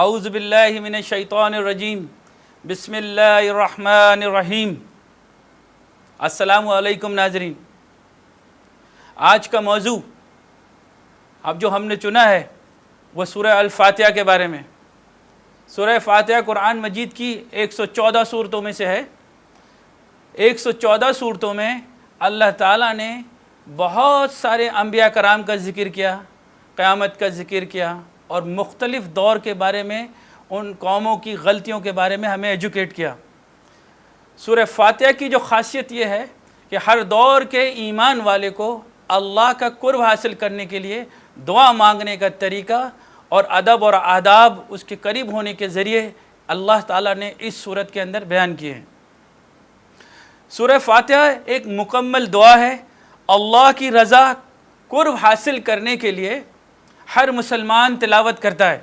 اعوذ باللہ من الشیطان الرجیم بسم اللہ الرحمن الرحیم۔ السلام علیکم ناظرین، آج کا موضوع اب جو ہم نے چنا ہے وہ سورہ الفاتحہ کے بارے میں۔ سورہ فاتحہ قرآن مجید کی 114 صورتوں میں سے ہے۔ 114 صورتوں میں اللہ تعالیٰ نے بہت سارے انبیاء کرام کا ذکر کیا، قیامت کا ذکر کیا، اور مختلف دور کے بارے میں ان قوموں کی غلطیوں کے بارے میں ہمیں ایجوکیٹ کیا۔ سورہ فاتحہ کی جو خاصیت یہ ہے کہ ہر دور کے ایمان والے کو اللہ کا قرب حاصل کرنے کے لیے دعا مانگنے کا طریقہ اور ادب اور آداب اس کے قریب ہونے کے ذریعے اللہ تعالیٰ نے اس صورت کے اندر بیان کیے ہیں۔ سورہ فاتحہ ایک مکمل دعا ہے۔ اللہ کی رضا قرب حاصل کرنے کے لیے ہر مسلمان تلاوت کرتا ہے۔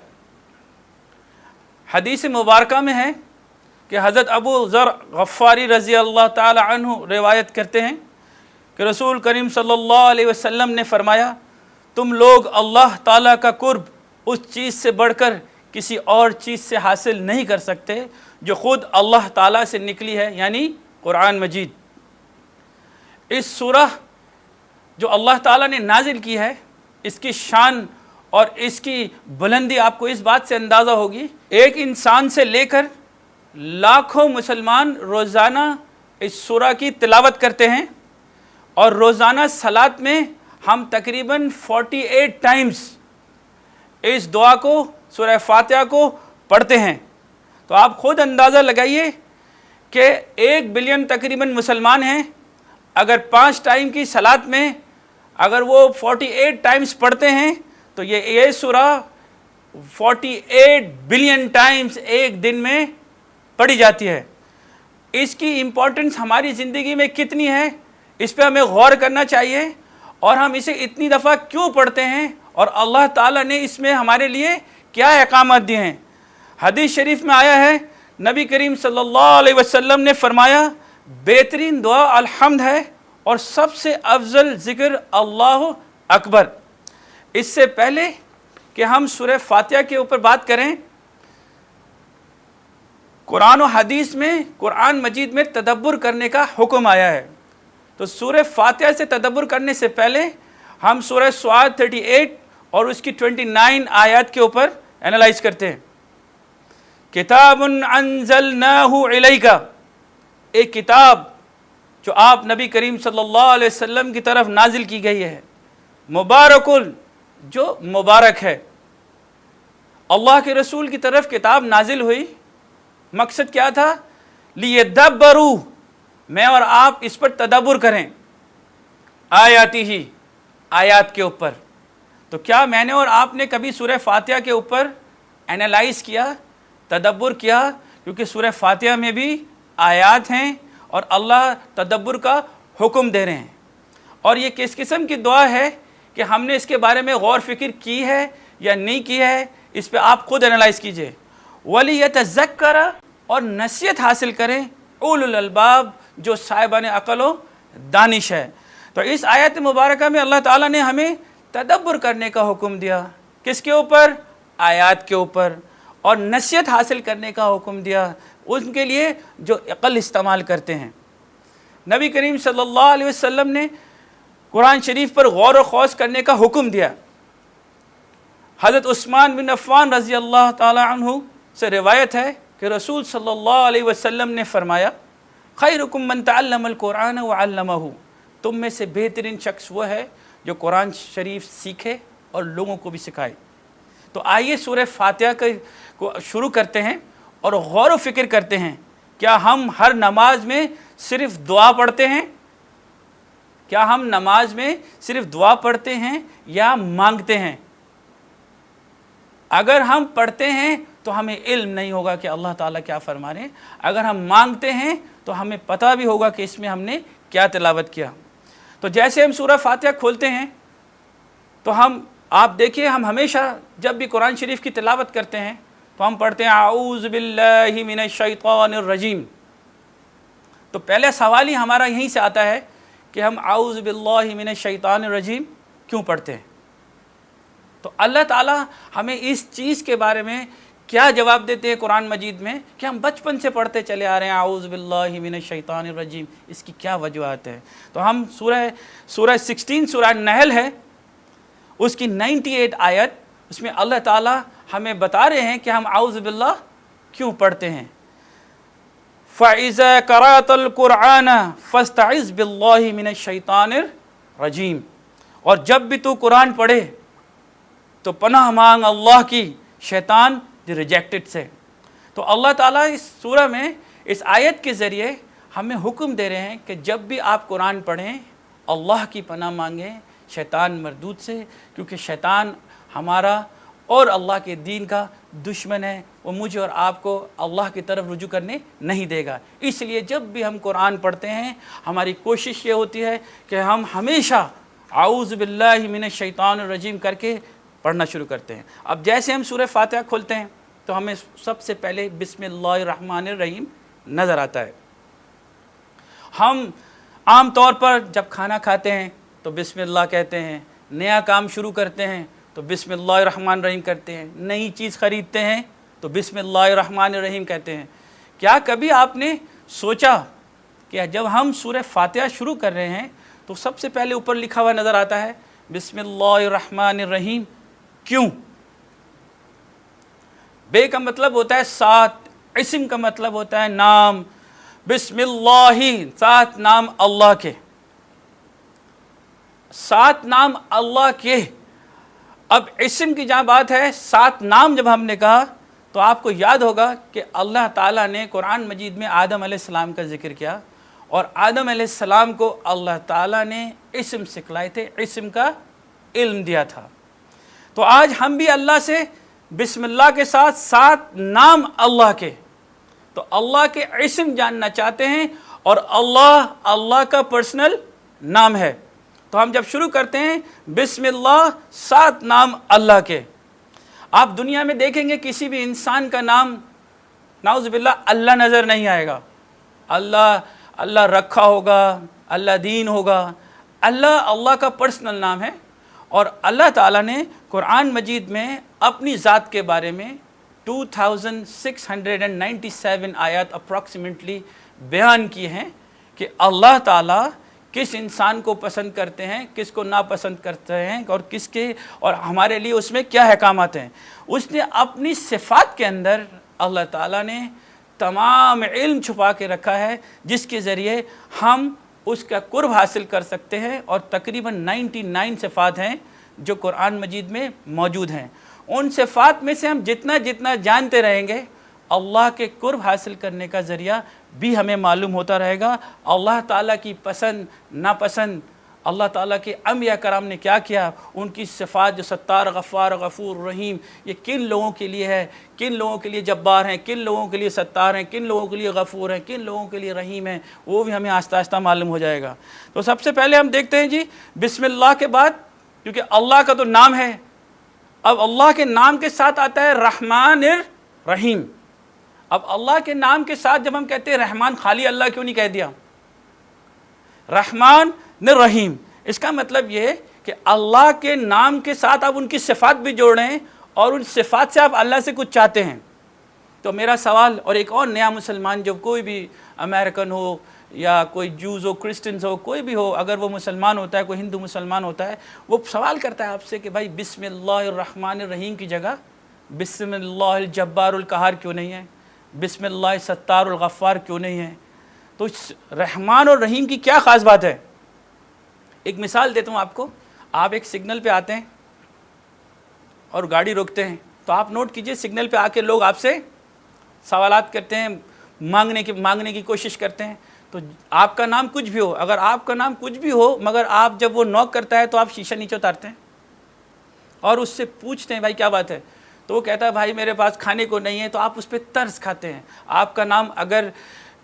حدیث مبارکہ میں ہے کہ حضرت ابو ذر غفاری رضی اللہ تعالی عنہ روایت کرتے ہیں کہ رسول کریم صلی اللہ علیہ وسلم نے فرمایا، تم لوگ اللہ تعالیٰ کا قرب اس چیز سے بڑھ کر کسی اور چیز سے حاصل نہیں کر سکتے جو خود اللہ تعالیٰ سے نکلی ہے، یعنی قرآن مجید۔ اس سورہ جو اللہ تعالیٰ نے نازل کی ہے، اس کی شان اور اس کی بلندی آپ کو اس بات سے اندازہ ہوگی، ایک انسان سے لے کر لاکھوں مسلمان روزانہ اس سورہ کی تلاوت کرتے ہیں، اور روزانہ صلاۃ میں ہم تقریباً 48 ٹائمز اس دعا کو، سورہ فاتحہ کو پڑھتے ہیں۔ تو آپ خود اندازہ لگائیے کہ 1 بلین تقریباً مسلمان ہیں، اگر 5 ٹائم کی صلاۃ میں اگر وہ 48 ٹائمز پڑھتے ہیں تو یہ سورہ 48 بلین ٹائمز ایک دن میں پڑھی جاتی ہے۔ اس کی امپورٹنس ہماری زندگی میں کتنی ہے، اس پہ ہمیں غور کرنا چاہیے، اور ہم اسے اتنی دفعہ کیوں پڑھتے ہیں، اور اللہ تعالیٰ نے اس میں ہمارے لیے کیا احکامات دیے ہیں۔ حدیث شریف میں آیا ہے، نبی کریم صلی اللہ علیہ وسلم نے فرمایا، بہترین دعا الحمد ہے اور سب سے افضل ذکر اللہ اکبر۔ اس سے پہلے کہ ہم سورہ فاتحہ کے اوپر بات کریں، قرآن و حدیث میں قرآن مجید میں تدبر کرنے کا حکم آیا ہے۔ تو سورہ فاتحہ سے تدبر کرنے سے پہلے ہم سورہ صاد 38 اور اس کی 29 آیات کے اوپر انالائز کرتے ہیں۔ کتاب انزلناہ الیک، ایک کتاب جو آپ نبی کریم صلی اللہ علیہ وسلم کی طرف نازل کی گئی ہے، مبارکن، جو مبارک ہے۔ اللہ کے رسول کی طرف کتاب نازل ہوئی، مقصد کیا تھا؟ لیدبروا، میں اور آپ اس پر تدبر کریں، آیاتی ہی، آیات کے اوپر۔ تو کیا میں نے اور آپ نے کبھی سورہ فاتحہ کے اوپر انالائز کیا، تدبر کیا؟ کیونکہ سورہ فاتحہ میں بھی آیات ہیں اور اللہ تدبر کا حکم دے رہے ہیں۔ اور یہ کس قسم کی دعا ہے کہ ہم نے اس کے بارے میں غور فکر کی ہے یا نہیں کی ہے، اس پہ آپ خود انالائز کیجئے۔ وَلِيَتَذَكَّرَ، اور نصیحت حاصل کریں، اولو الالباب، جو صاحبان عقل و دانش ہے۔ تو اس آیت مبارکہ میں اللہ تعالیٰ نے ہمیں تدبر کرنے کا حکم دیا، کس کے اوپر؟ آیات کے اوپر، اور نصیحت حاصل کرنے کا حکم دیا ان کے لیے جو عقل استعمال کرتے ہیں۔ نبی کریم صلی اللہ علیہ وسلم نے قرآن شریف پر غور و خوض کرنے کا حکم دیا۔ حضرت عثمان بن عفان رضی اللہ تعالی عنہ سے روایت ہے کہ رسول صلی اللہ علیہ وسلم نے فرمایا، خیرکم من تعلم القرآن وعلمہ، تم میں سے بہترین شخص وہ ہے جو قرآن شریف سیکھے اور لوگوں کو بھی سکھائے۔ تو آئیے سورہ فاتحہ کو شروع کرتے ہیں اور غور و فکر کرتے ہیں، کیا ہم ہر نماز میں صرف دعا پڑھتے ہیں؟ کیا ہم نماز میں صرف دعا پڑھتے ہیں یا مانگتے ہیں؟ اگر ہم پڑھتے ہیں تو ہمیں علم نہیں ہوگا کہ اللہ تعالیٰ کیا فرما رہے ہیں، اگر ہم مانگتے ہیں تو ہمیں پتہ بھی ہوگا کہ اس میں ہم نے کیا تلاوت کیا۔ تو جیسے ہم سورہ فاتحہ کھولتے ہیں تو آپ دیکھیے، ہم ہمیشہ جب بھی قرآن شریف کی تلاوت کرتے ہیں تو ہم پڑھتے ہیں اعوذ باللہ من الشیطان الرجیم۔ تو پہلا سوال ہی ہمارا یہیں سے آتا ہے کہ ہم اعوذ باللہ من الشیطان الرجیم کیوں پڑھتے ہیں؟ تو اللہ تعالیٰ ہمیں اس چیز کے بارے میں کیا جواب دیتے ہیں قرآن مجید میں کہ ہم بچپن سے پڑھتے چلے آ رہے ہیں اعوذ باللہ من الشیطان الرجیم، اس کی کیا وجوہات ہیں؟ تو ہم سورہ 16 سورہ نحل ہے، اس کی 98 آیت، اس میں اللہ تعالیٰ ہمیں بتا رہے ہیں کہ ہم اعوذ باللہ کیوں پڑھتے ہیں۔ فَإِذَا قَرَأْتَ الْقُرْآنَ فَاسْتَعِذْ بِاللَّهِ مِنَ الشَّيْطَانِ الرَّجِيمِ، اور جب بھی تو قرآن پڑھے تو پناہ مانگ اللہ کی شیطان دی ریجیکٹڈ سے۔ تو اللہ تعالیٰ اس سورہ میں اس آیت کے ذریعے ہمیں حکم دے رہے ہیں کہ جب بھی آپ قرآن پڑھیں اللہ کی پناہ مانگیں شیطان مردود سے، کیونکہ شیطان ہمارا اور اللہ کے دین کا دشمن ہے، وہ مجھے اور آپ کو اللہ کی طرف رجوع کرنے نہیں دے گا۔ اس لیے جب بھی ہم قرآن پڑھتے ہیں ہماری کوشش یہ ہوتی ہے کہ ہم ہمیشہ اعوذ باللہ من الشیطان الرجیم کر کے پڑھنا شروع کرتے ہیں۔ اب جیسے ہم سورہ فاتحہ کھولتے ہیں تو ہمیں سب سے پہلے بسم اللہ الرحمن الرحیم نظر آتا ہے۔ ہم عام طور پر جب کھانا کھاتے ہیں تو بسم اللہ کہتے ہیں، نیا کام شروع کرتے ہیں تو بسم اللہ الرحمن الرحیم کرتے ہیں، نئی چیز خریدتے ہیں تو بسم اللہ الرحمن الرحیم کہتے ہیں۔ کیا کبھی آپ نے سوچا کہ جب ہم سورہ فاتحہ شروع کر رہے ہیں تو سب سے پہلے اوپر لکھا ہوا نظر آتا ہے بسم اللہ الرحمن الرحیم؟ کیوں؟ بے کا مطلب ہوتا ہے ساتھ، اسم کا مطلب ہوتا ہے نام، بسم اللہ ساتھ نام اللہ کے، ساتھ نام اللہ کے۔ اب اسم کی جہاں بات ہے، ساتھ نام جب ہم نے کہا تو آپ کو یاد ہوگا کہ اللہ تعالیٰ نے قرآن مجید میں آدم علیہ السلام کا ذکر کیا، اور آدم علیہ السلام کو اللہ تعالیٰ نے اسم سکھلائے تھے، اسم کا علم دیا تھا۔ تو آج ہم بھی اللہ سے بسم اللہ کے ساتھ ساتھ نام اللہ کے، تو اللہ کے اسم جاننا چاہتے ہیں، اور اللہ کا پرسنل نام ہے۔ تو ہم جب شروع کرتے ہیں بسم اللہ ساتھ نام اللہ کے، آپ دنیا میں دیکھیں گے کسی بھی انسان کا نام نعوذ باللہ اللہ نظر نہیں آئے گا۔ اللہ رکھا ہوگا، اللہ دین ہوگا، اللہ کا پرسنل نام ہے۔ اور اللہ تعالیٰ نے قرآن مجید میں اپنی ذات کے بارے میں 2697 آیات اپروکسیمیٹلی بیان کی ہیں کہ اللہ تعالیٰ کس انسان کو پسند کرتے ہیں، کس کو ناپسند کرتے ہیں، اور ہمارے لیے اس میں کیا احکامات ہیں۔ اس نے اپنی صفات کے اندر اللہ تعالیٰ نے تمام علم چھپا کے رکھا ہے، جس کے ذریعے ہم اس کا قرب حاصل کر سکتے ہیں، اور تقریباً 99 صفات ہیں جو قرآن مجید میں موجود ہیں۔ ان صفات میں سے ہم جتنا جانتے رہیں گے اللہ کے قرب حاصل کرنے کا ذریعہ بھی ہمیں معلوم ہوتا رہے گا۔ اللہ تعالیٰ کی پسند ناپسند، اللہ تعالیٰ کے انبیاء کرام نے کیا کیا، ان کی صفات جو ستار، غفار، غفور، رحیم، یہ کن لوگوں کے لیے ہے، کن لوگوں کے لیے جبار ہیں، کن لوگوں کے لیے ستار ہیں، کن لوگوں کے لیے غفور ہیں، کن لوگوں کے لیے رحیم ہیں، وہ بھی ہمیں آہستہ آہستہ معلوم ہو جائے گا۔ تو سب سے پہلے ہم دیکھتے ہیں جی بسم اللہ کے بعد، کیونکہ اللہ کا تو نام ہے، اب اللہ کے نام کے ساتھ آتا ہے رحمان الرحیم۔ اب اللہ کے نام کے ساتھ جب ہم کہتے ہیں رحمان، خالی اللہ کیوں نہیں کہہ دیا؟ رحمان الرحیم، اس کا مطلب یہ کہ اللہ کے نام کے ساتھ آپ ان کی صفات بھی جوڑ رہے ہیں، اور ان صفات سے آپ اللہ سے کچھ چاہتے ہیں۔ تو میرا سوال، اور ایک اور نیا مسلمان جو کوئی بھی امریکن ہو یا کوئی جوز ہو، کرسچنز ہو، کوئی بھی ہو، اگر وہ مسلمان ہوتا ہے، کوئی ہندو مسلمان ہوتا ہے، وہ سوال کرتا ہے آپ سے کہ بھائی بسم اللہ الرحمن الرحیم کی جگہ بسم اللہ الجبار القہار کیوں نہیں ہے، بسم اللہ ستار الغفار کیوں نہیں ہے؟ تو رحمان اور رحیم کی کیا خاص بات ہے؟ ایک مثال دیتا ہوں آپ کو۔ آپ ایک سگنل پہ آتے ہیں اور گاڑی روکتے ہیں، تو آپ نوٹ کیجئے سگنل پہ آ کے لوگ آپ سے سوالات کرتے ہیں، مانگنے کی کوشش کرتے ہیں۔ تو آپ کا نام کچھ بھی ہو، اگر آپ کا نام کچھ بھی ہو، مگر آپ جب وہ نوک کرتا ہے تو آپ شیشہ نیچے اتارتے ہیں اور اس سے پوچھتے ہیں بھائی کیا بات ہے، تو وہ کہتا ہے بھائی میرے پاس کھانے کو نہیں ہے، تو آپ اس پہ ترس کھاتے ہیں۔ آپ کا نام اگر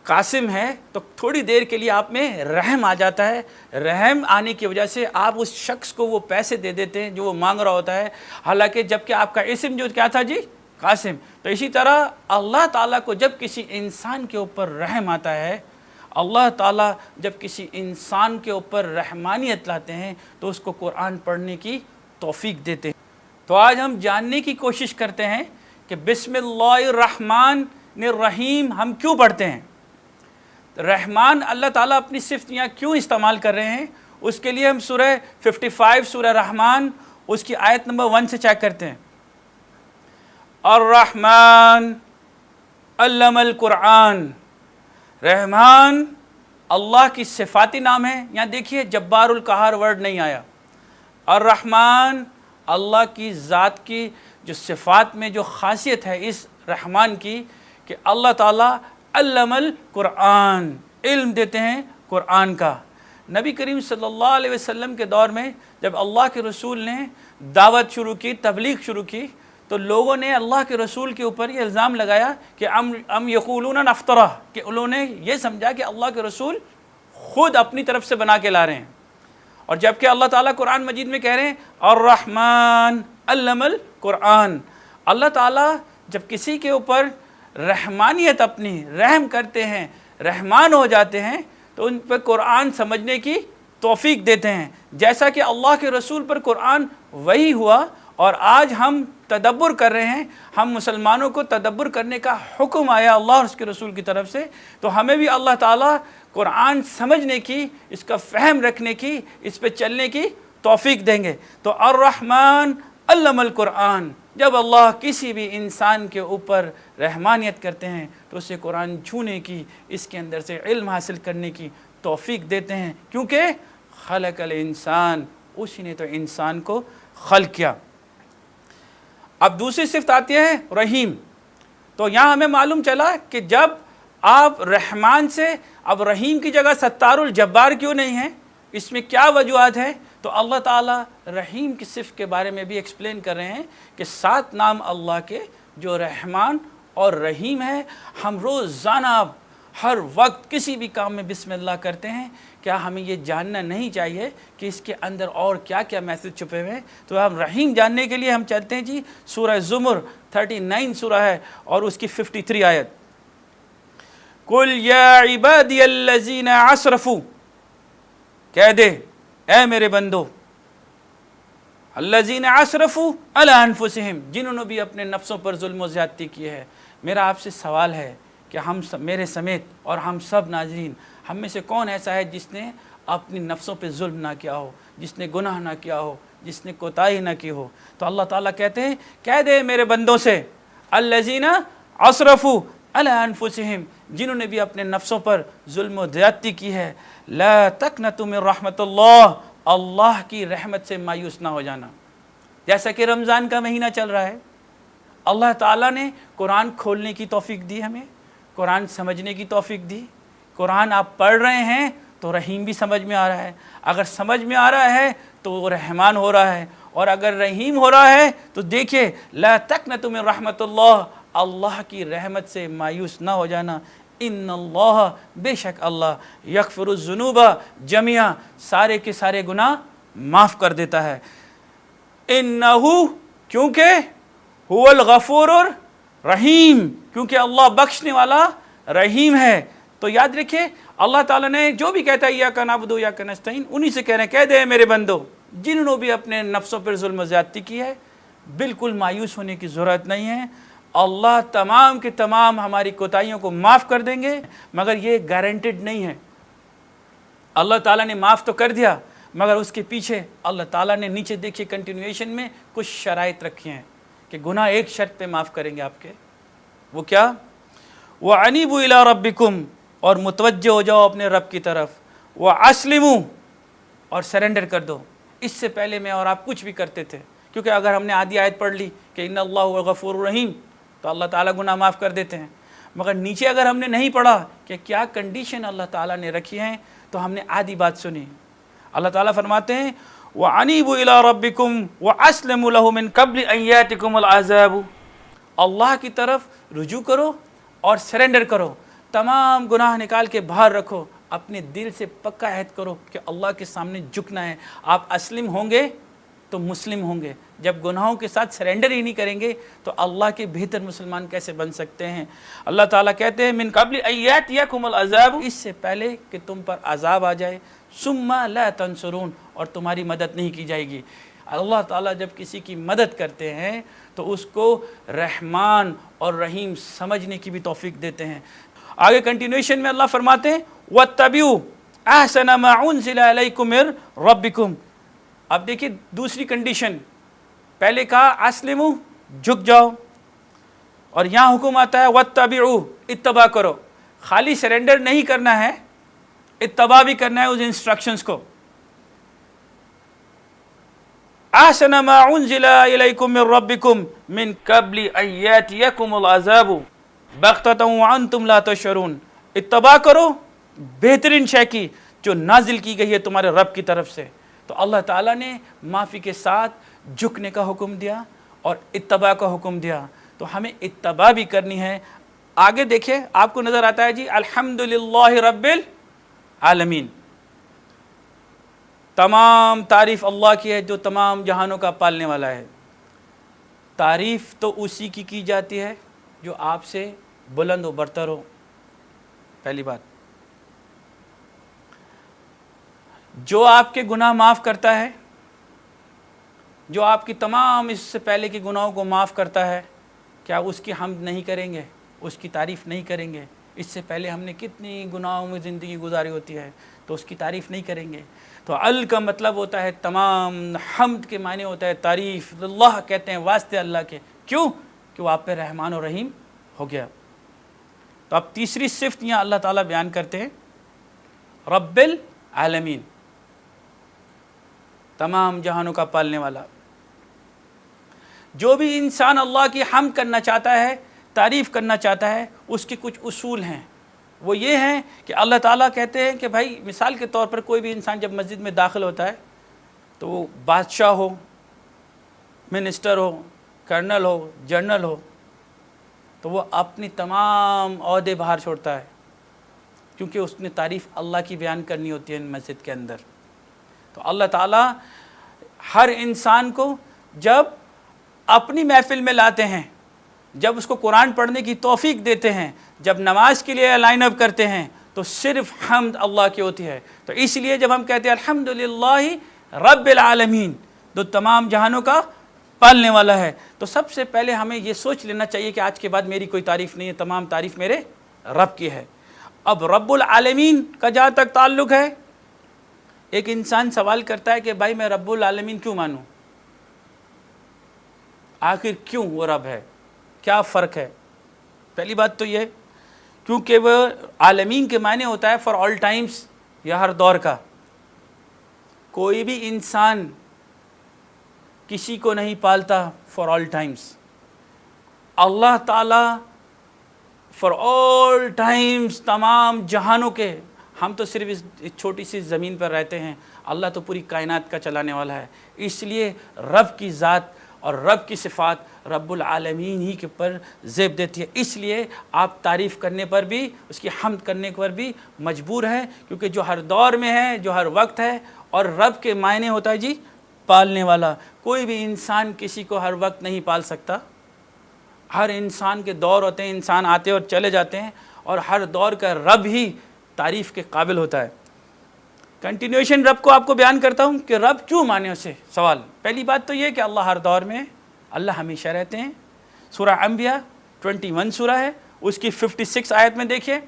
قاسم ہے تو تھوڑی دیر کے لیے آپ میں رحم آ جاتا ہے، رحم آنے کی وجہ سے آپ اس شخص کو وہ پیسے دے دیتے ہیں جو وہ مانگ رہا ہوتا ہے، حالانکہ جب کہ آپ کا اسم جو کیا تھا جی، قاسم۔ تو اسی طرح اللہ تعالیٰ کو جب کسی انسان کے اوپر رحم آتا ہے، اللہ تعالیٰ جب کسی انسان کے اوپر رحمانیت لاتے ہیں تو اس کو قرآن پڑھنے کی توفیق دیتے ہیں۔ تو آج ہم جاننے کی کوشش کرتے ہیں کہ بسم اللہ الرحمن الرحیم ہم کیوں پڑھتے ہیں، رحمان اللہ تعالیٰ اپنی صفت یہاں کیوں استعمال کر رہے ہیں، اس کے لیے ہم سورہ 55 سورہ رحمان اس کی آیت نمبر 1 سے چیک کرتے ہیں۔ الرحمن علم القرآن، رحمان اللہ کی صفاتی نام ہے، یہاں دیکھیے جبار القہار ورڈ نہیں آیا۔ الرحمن اللہ کی ذات کی جو صفات میں جو خاصیت ہے اس رحمان کی کہ اللہ تعالیٰ علم القرآن، علم دیتے ہیں قرآن کا۔ نبی کریم صلی اللہ علیہ وسلم کے دور میں جب اللہ کے رسول نے دعوت شروع کی، تبلیغ شروع کی، تو لوگوں نے اللہ کے رسول کے اوپر یہ الزام لگایا کہ ام یقولون افطرہ، کہ انہوں نے یہ سمجھا کہ اللہ کے رسول خود اپنی طرف سے بنا کے لا رہے ہیں، اور جبکہ اللہ تعالیٰ قرآن مجید میں کہہ رہے ہیں الرحمن علم القرآن۔ اللہ تعالیٰ جب کسی کے اوپر رحمانیت اپنی رحم کرتے ہیں، رحمان ہو جاتے ہیں، تو ان پر قرآن سمجھنے کی توفیق دیتے ہیں، جیسا کہ اللہ کے رسول پر قرآن وہی ہوا، اور آج ہم تدبر کر رہے ہیں، ہم مسلمانوں کو تدبر کرنے کا حکم آیا اللہ اور اس کے رسول کی طرف سے، تو ہمیں بھی اللہ تعالیٰ قرآن سمجھنے کی، اس کا فہم رکھنے کی، اس پہ چلنے کی توفیق دیں گے۔ تو الرحمن علم القرآن، جب اللہ کسی بھی انسان کے اوپر رحمانیت کرتے ہیں تو اسے قرآن چھونے کی، اس کے اندر سے علم حاصل کرنے کی توفیق دیتے ہیں، کیونکہ خلق الانسان، اسی نے تو انسان کو خلق کیا۔ اب دوسری صفت آتی ہے رحیم، تو یہاں ہمیں معلوم چلا کہ جب آپ رحمان سے اب رحیم کی جگہ ستار الجبار کیوں نہیں ہے، اس میں کیا وجوہات ہیں، تو اللہ تعالیٰ رحیم کی صفت کے بارے میں بھی ایکسپلین کر رہے ہیں کہ 7 نام اللہ کے جو رحمان اور رحیم ہے، ہم روزانہ ہر وقت کسی بھی کام میں بسم اللہ کرتے ہیں، کیا ہمیں یہ جاننا نہیں چاہیے کہ اس کے اندر اور کیا کیا میسج چھپے ہوئے ہیں؟ تو ہم رحیم جاننے کے لیے ہم چلتے ہیں جی سورہ زمر 39 سورہ ہے اور اس کی 53 آیت۔ قُلْ يَا عِبَادِيَ الَّذِينَ عَسْرَفُوا، کہہ دے اے میرے بندو، الَّذِينَ عَسْرَفُوا عَلَىٰ أَنفُسِهِمْ، جنہوں نے بھی اپنے نفسوں پر ظلم و زیادتی کی ہے۔ میرا آپ سے سوال ہے کہ ہم میرے سمیت اور ہم سب ناظرین، ہم میں سے کون ایسا ہے جس نے اپنی نفسوں پہ ظلم نہ کیا ہو، جس نے گناہ نہ کیا ہو، جس نے کوتاہی نہ کی ہو؟ تو اللہ تعالیٰ کہتے ہیں کہہ دے میرے بندوں سے الذین اسرفوا علی انفسہم، جنہوں نے بھی اپنے نفسوں پر ظلم و زیادتی کی ہے، لا تقنطوا من رحمت اللہ، اللہ کی رحمت سے مایوس نہ ہو جانا۔ جیسا کہ رمضان کا مہینہ چل رہا ہے، اللہ تعالیٰ نے قرآن کھولنے کی توفیق دی، ہمیں قرآن سمجھنے کی توفیق دی۔ قرآن آپ پڑھ رہے ہیں تو رحیم بھی سمجھ میں آ رہا ہے، اگر سمجھ میں آ رہا ہے تو وہ رحمان ہو رہا ہے، اور اگر رحیم ہو رہا ہے تو دیکھیں لا تقنطوا من رحمت اللہ، اللہ کی رحمت سے مایوس نہ ہو جانا۔ ان اللہ، بے شک اللہ، یغفر الذنوب جميعا، سارے کے سارے گناہ معاف کر دیتا ہے۔ انہ، کیونکہ هو الغفور الرحیم، کیونکہ اللہ بخشنے والا رحیم ہے۔ تو یاد رکھیں اللہ تعالیٰ نے جو بھی کہتا ہے ایاک نعبد و ایاک نستعین، انہی سے کہہ رہے ہیں کہہ دے میرے بندو، جنہوں نے بھی اپنے نفسوں پر ظلم و زیادتی کی ہے، بالکل مایوس ہونے کی ضرورت نہیں ہے۔ اللہ تمام کے تمام ہماری کوتاہیوں کو معاف کر دیں گے، مگر یہ گارنٹیڈ نہیں ہے۔ اللہ تعالیٰ نے معاف تو کر دیا، مگر اس کے پیچھے اللہ تعالیٰ نے نیچے دیکھیے کنٹینویشن میں کچھ شرائط رکھی ہیں کہ گناہ ایک شرط پہ معاف کریں گے آپ کے، وہ کیا؟ وَأَنِيبُوا إِلَىٰ رَبِّكُمْ، اور متوجہ ہو جاؤ اپنے رب کی طرف، وَأَسْلِمُوا، اور سرنڈر کر دو۔ اس سے پہلے میں اور آپ کچھ بھی کرتے تھے، کیونکہ اگر ہم نے آدھی آیت پڑھ لی کہ ان اللہ هو الغفور الرحیم تو اللہ تعالیٰ گناہ معاف کر دیتے ہیں، مگر نیچے اگر ہم نے نہیں پڑھا کہ کیا کنڈیشن اللہ تعالیٰ نے رکھی ہیں تو ہم نے آدھی بات سنی۔ اللہ تعالیٰ فرماتے ہیں وَأَنِيبُوا إِلَىٰ رَبِّكُمْ وَأَسْلِمُوا لَهُ مِن قَبْلِ أَن يَأْتِيَكُمُ الْعَذَابُ، اللہ کی طرف رجوع کرو اور سرنڈر کرو، تمام گناہ نکال کے باہر رکھو، اپنے دل سے پکا عہد کرو کہ اللہ کے سامنے جھکنا ہے۔ آپ اسلم ہوں گے تو مسلم ہوں گے، جب گناہوں کے ساتھ سرنڈر ہی نہیں کریں گے تو اللہ کے بہتر مسلمان کیسے بن سکتے ہیں؟ اللہ تعالیٰ کہتے ہیں من قبل ان یاتیکم العذاب، اس سے پہلے کہ تم پر عذاب آ جائے، ثم لا تنصرون، اور تمہاری مدد نہیں کی جائے گی۔ اللہ تعالیٰ جب کسی کی مدد کرتے ہیں تو اس کو رحمان اور رحیم سمجھنے کی بھی توفیق دیتے ہیں۔ آگے کنٹینیوشن میں اللہ فرماتے ہیں وَاتَّبِعُوا أَحْسَنَ مَا أُنزِلَ إِلَيْكُم مِّن رَبِّكُم۔ اب دیکھیے دوسری کنڈیشن، پہلے کہا اسلموا جھک جاؤ، اور یہاں حکم آتا ہے وَاتَّبِعُوا اتباع کرو، خالی سرنڈر نہیں کرنا ہے، اتباع بھی کرنا ہے اس انسٹرکشنز کو۔ أَحْسَنَ مَا أُنزِلَ إِلَيْكُم مِّن رَبِّكُم مِّن قَبْلِ أَن يَأْتِيَكُمُ الْعَذَابُ بَغْتَةً وَأَنتُمْ لَا تَشْعُرُونَ۔ اتباع کرو بہترین شے کی جو نازل کی گئی ہے تمہارے رب کی طرف سے۔ تو اللہ تعالیٰ نے معافی کے ساتھ جھکنے کا حکم دیا اور اتباع کا حکم دیا، تو ہمیں اتباع بھی کرنی ہے۔ آگے دیکھیں آپ کو نظر آتا ہے جی الحمدللہ رب العالمین، تمام تعریف اللہ کی ہے جو تمام جہانوں کا پالنے والا ہے۔ تعریف تو اسی کی جاتی ہے جو آپ سے بلند و برتر ہو، پہلی بات۔ جو آپ کے گناہ معاف کرتا ہے، جو آپ کی تمام اس سے پہلے کے گناہوں کو معاف کرتا ہے، کیا اس کی حمد نہیں کریں گے، اس کی تعریف نہیں کریں گے؟ اس سے پہلے ہم نے کتنی گناہوں میں زندگی گزاری ہوتی ہے تو اس کی تعریف نہیں کریں گے؟ تو ال کا مطلب ہوتا ہے تمام، حمد کے معنی ہوتا ہے تعریف، اللہ کہتے ہیں واسطے اللہ کے، کیوں؟ کہ وہ آپ پہ رحمان و رحیم ہو گیا۔ تو اب تیسری صفت یہاں اللہ تعالیٰ بیان کرتے ہیں رب العالمین، تمام جہانوں کا پالنے والا۔ جو بھی انسان اللہ کی حمد کرنا چاہتا ہے، تعریف کرنا چاہتا ہے، اس کے کچھ اصول ہیں۔ وہ یہ ہیں کہ اللہ تعالیٰ کہتے ہیں کہ بھائی مثال کے طور پر کوئی بھی انسان جب مسجد میں داخل ہوتا ہے تو وہ بادشاہ ہو، منسٹر ہو، کرنل ہو، جنرل ہو، تو وہ اپنی تمام عہدے باہر چھوڑتا ہے، کیونکہ اس نے تعریف اللہ کی بیان کرنی ہوتی ہے مسجد کے اندر۔ تو اللہ تعالیٰ ہر انسان کو جب اپنی محفل میں لاتے ہیں، جب اس کو قرآن پڑھنے کی توفیق دیتے ہیں، جب نماز کے لیے لائن اپ کرتے ہیں، تو صرف حمد اللہ کی ہوتی ہے۔ تو اس لیے جب ہم کہتے ہیں الحمدللہ رب العالمین، جو تمام جہانوں کا پالنے والا ہے، تو سب سے پہلے ہمیں یہ سوچ لینا چاہیے کہ آج کے بعد میری کوئی تعریف نہیں ہے، تمام تعریف میرے رب کی ہے۔ اب رب العالمین کا جہاں تک تعلق ہے، ایک انسان سوال کرتا ہے کہ بھائی میں رب العالمین کیوں مانوں؟ آخر کیوں وہ رب ہے؟ کیا فرق ہے؟ پہلی بات تو یہ کیونکہ وہ عالمین کے معنی ہوتا ہے فار آل ٹائمز، یا ہر دور کا۔ کوئی بھی انسان کسی کو نہیں پالتا فار آل ٹائمز، اللہ تعالیٰ فار آل ٹائمز، تمام جہانوں کے۔ ہم تو صرف اس چھوٹی سی زمین پر رہتے ہیں، اللہ تو پوری کائنات کا چلانے والا ہے۔ اس لیے رب کی ذات اور رب کی صفات رب العالمین ہی کے پر زیب دیتی ہے۔ اس لیے آپ تعریف کرنے پر بھی، اس کی حمد کرنے پر بھی مجبور ہیں، کیونکہ جو ہر دور میں ہے، جو ہر وقت ہے، اور رب کے معنی ہوتا ہے جی پالنے والا۔ کوئی بھی انسان کسی کو ہر وقت نہیں پال سکتا۔ ہر انسان کے دور ہوتے ہیں، انسان آتے اور چلے جاتے ہیں، اور ہر دور کا رب ہی تعریف کے قابل ہوتا ہے۔ کنٹینیوشن رب کو آپ کو بیان کرتا ہوں کہ رب کیوں مانے اسے۔ سوال پہلی بات تو یہ کہ اللہ ہر دور میں، اللہ ہمیشہ رہتے ہیں۔ سورہ انبیاء 21 سورہ ہے، اس کی 56 آیت میں دیکھیے،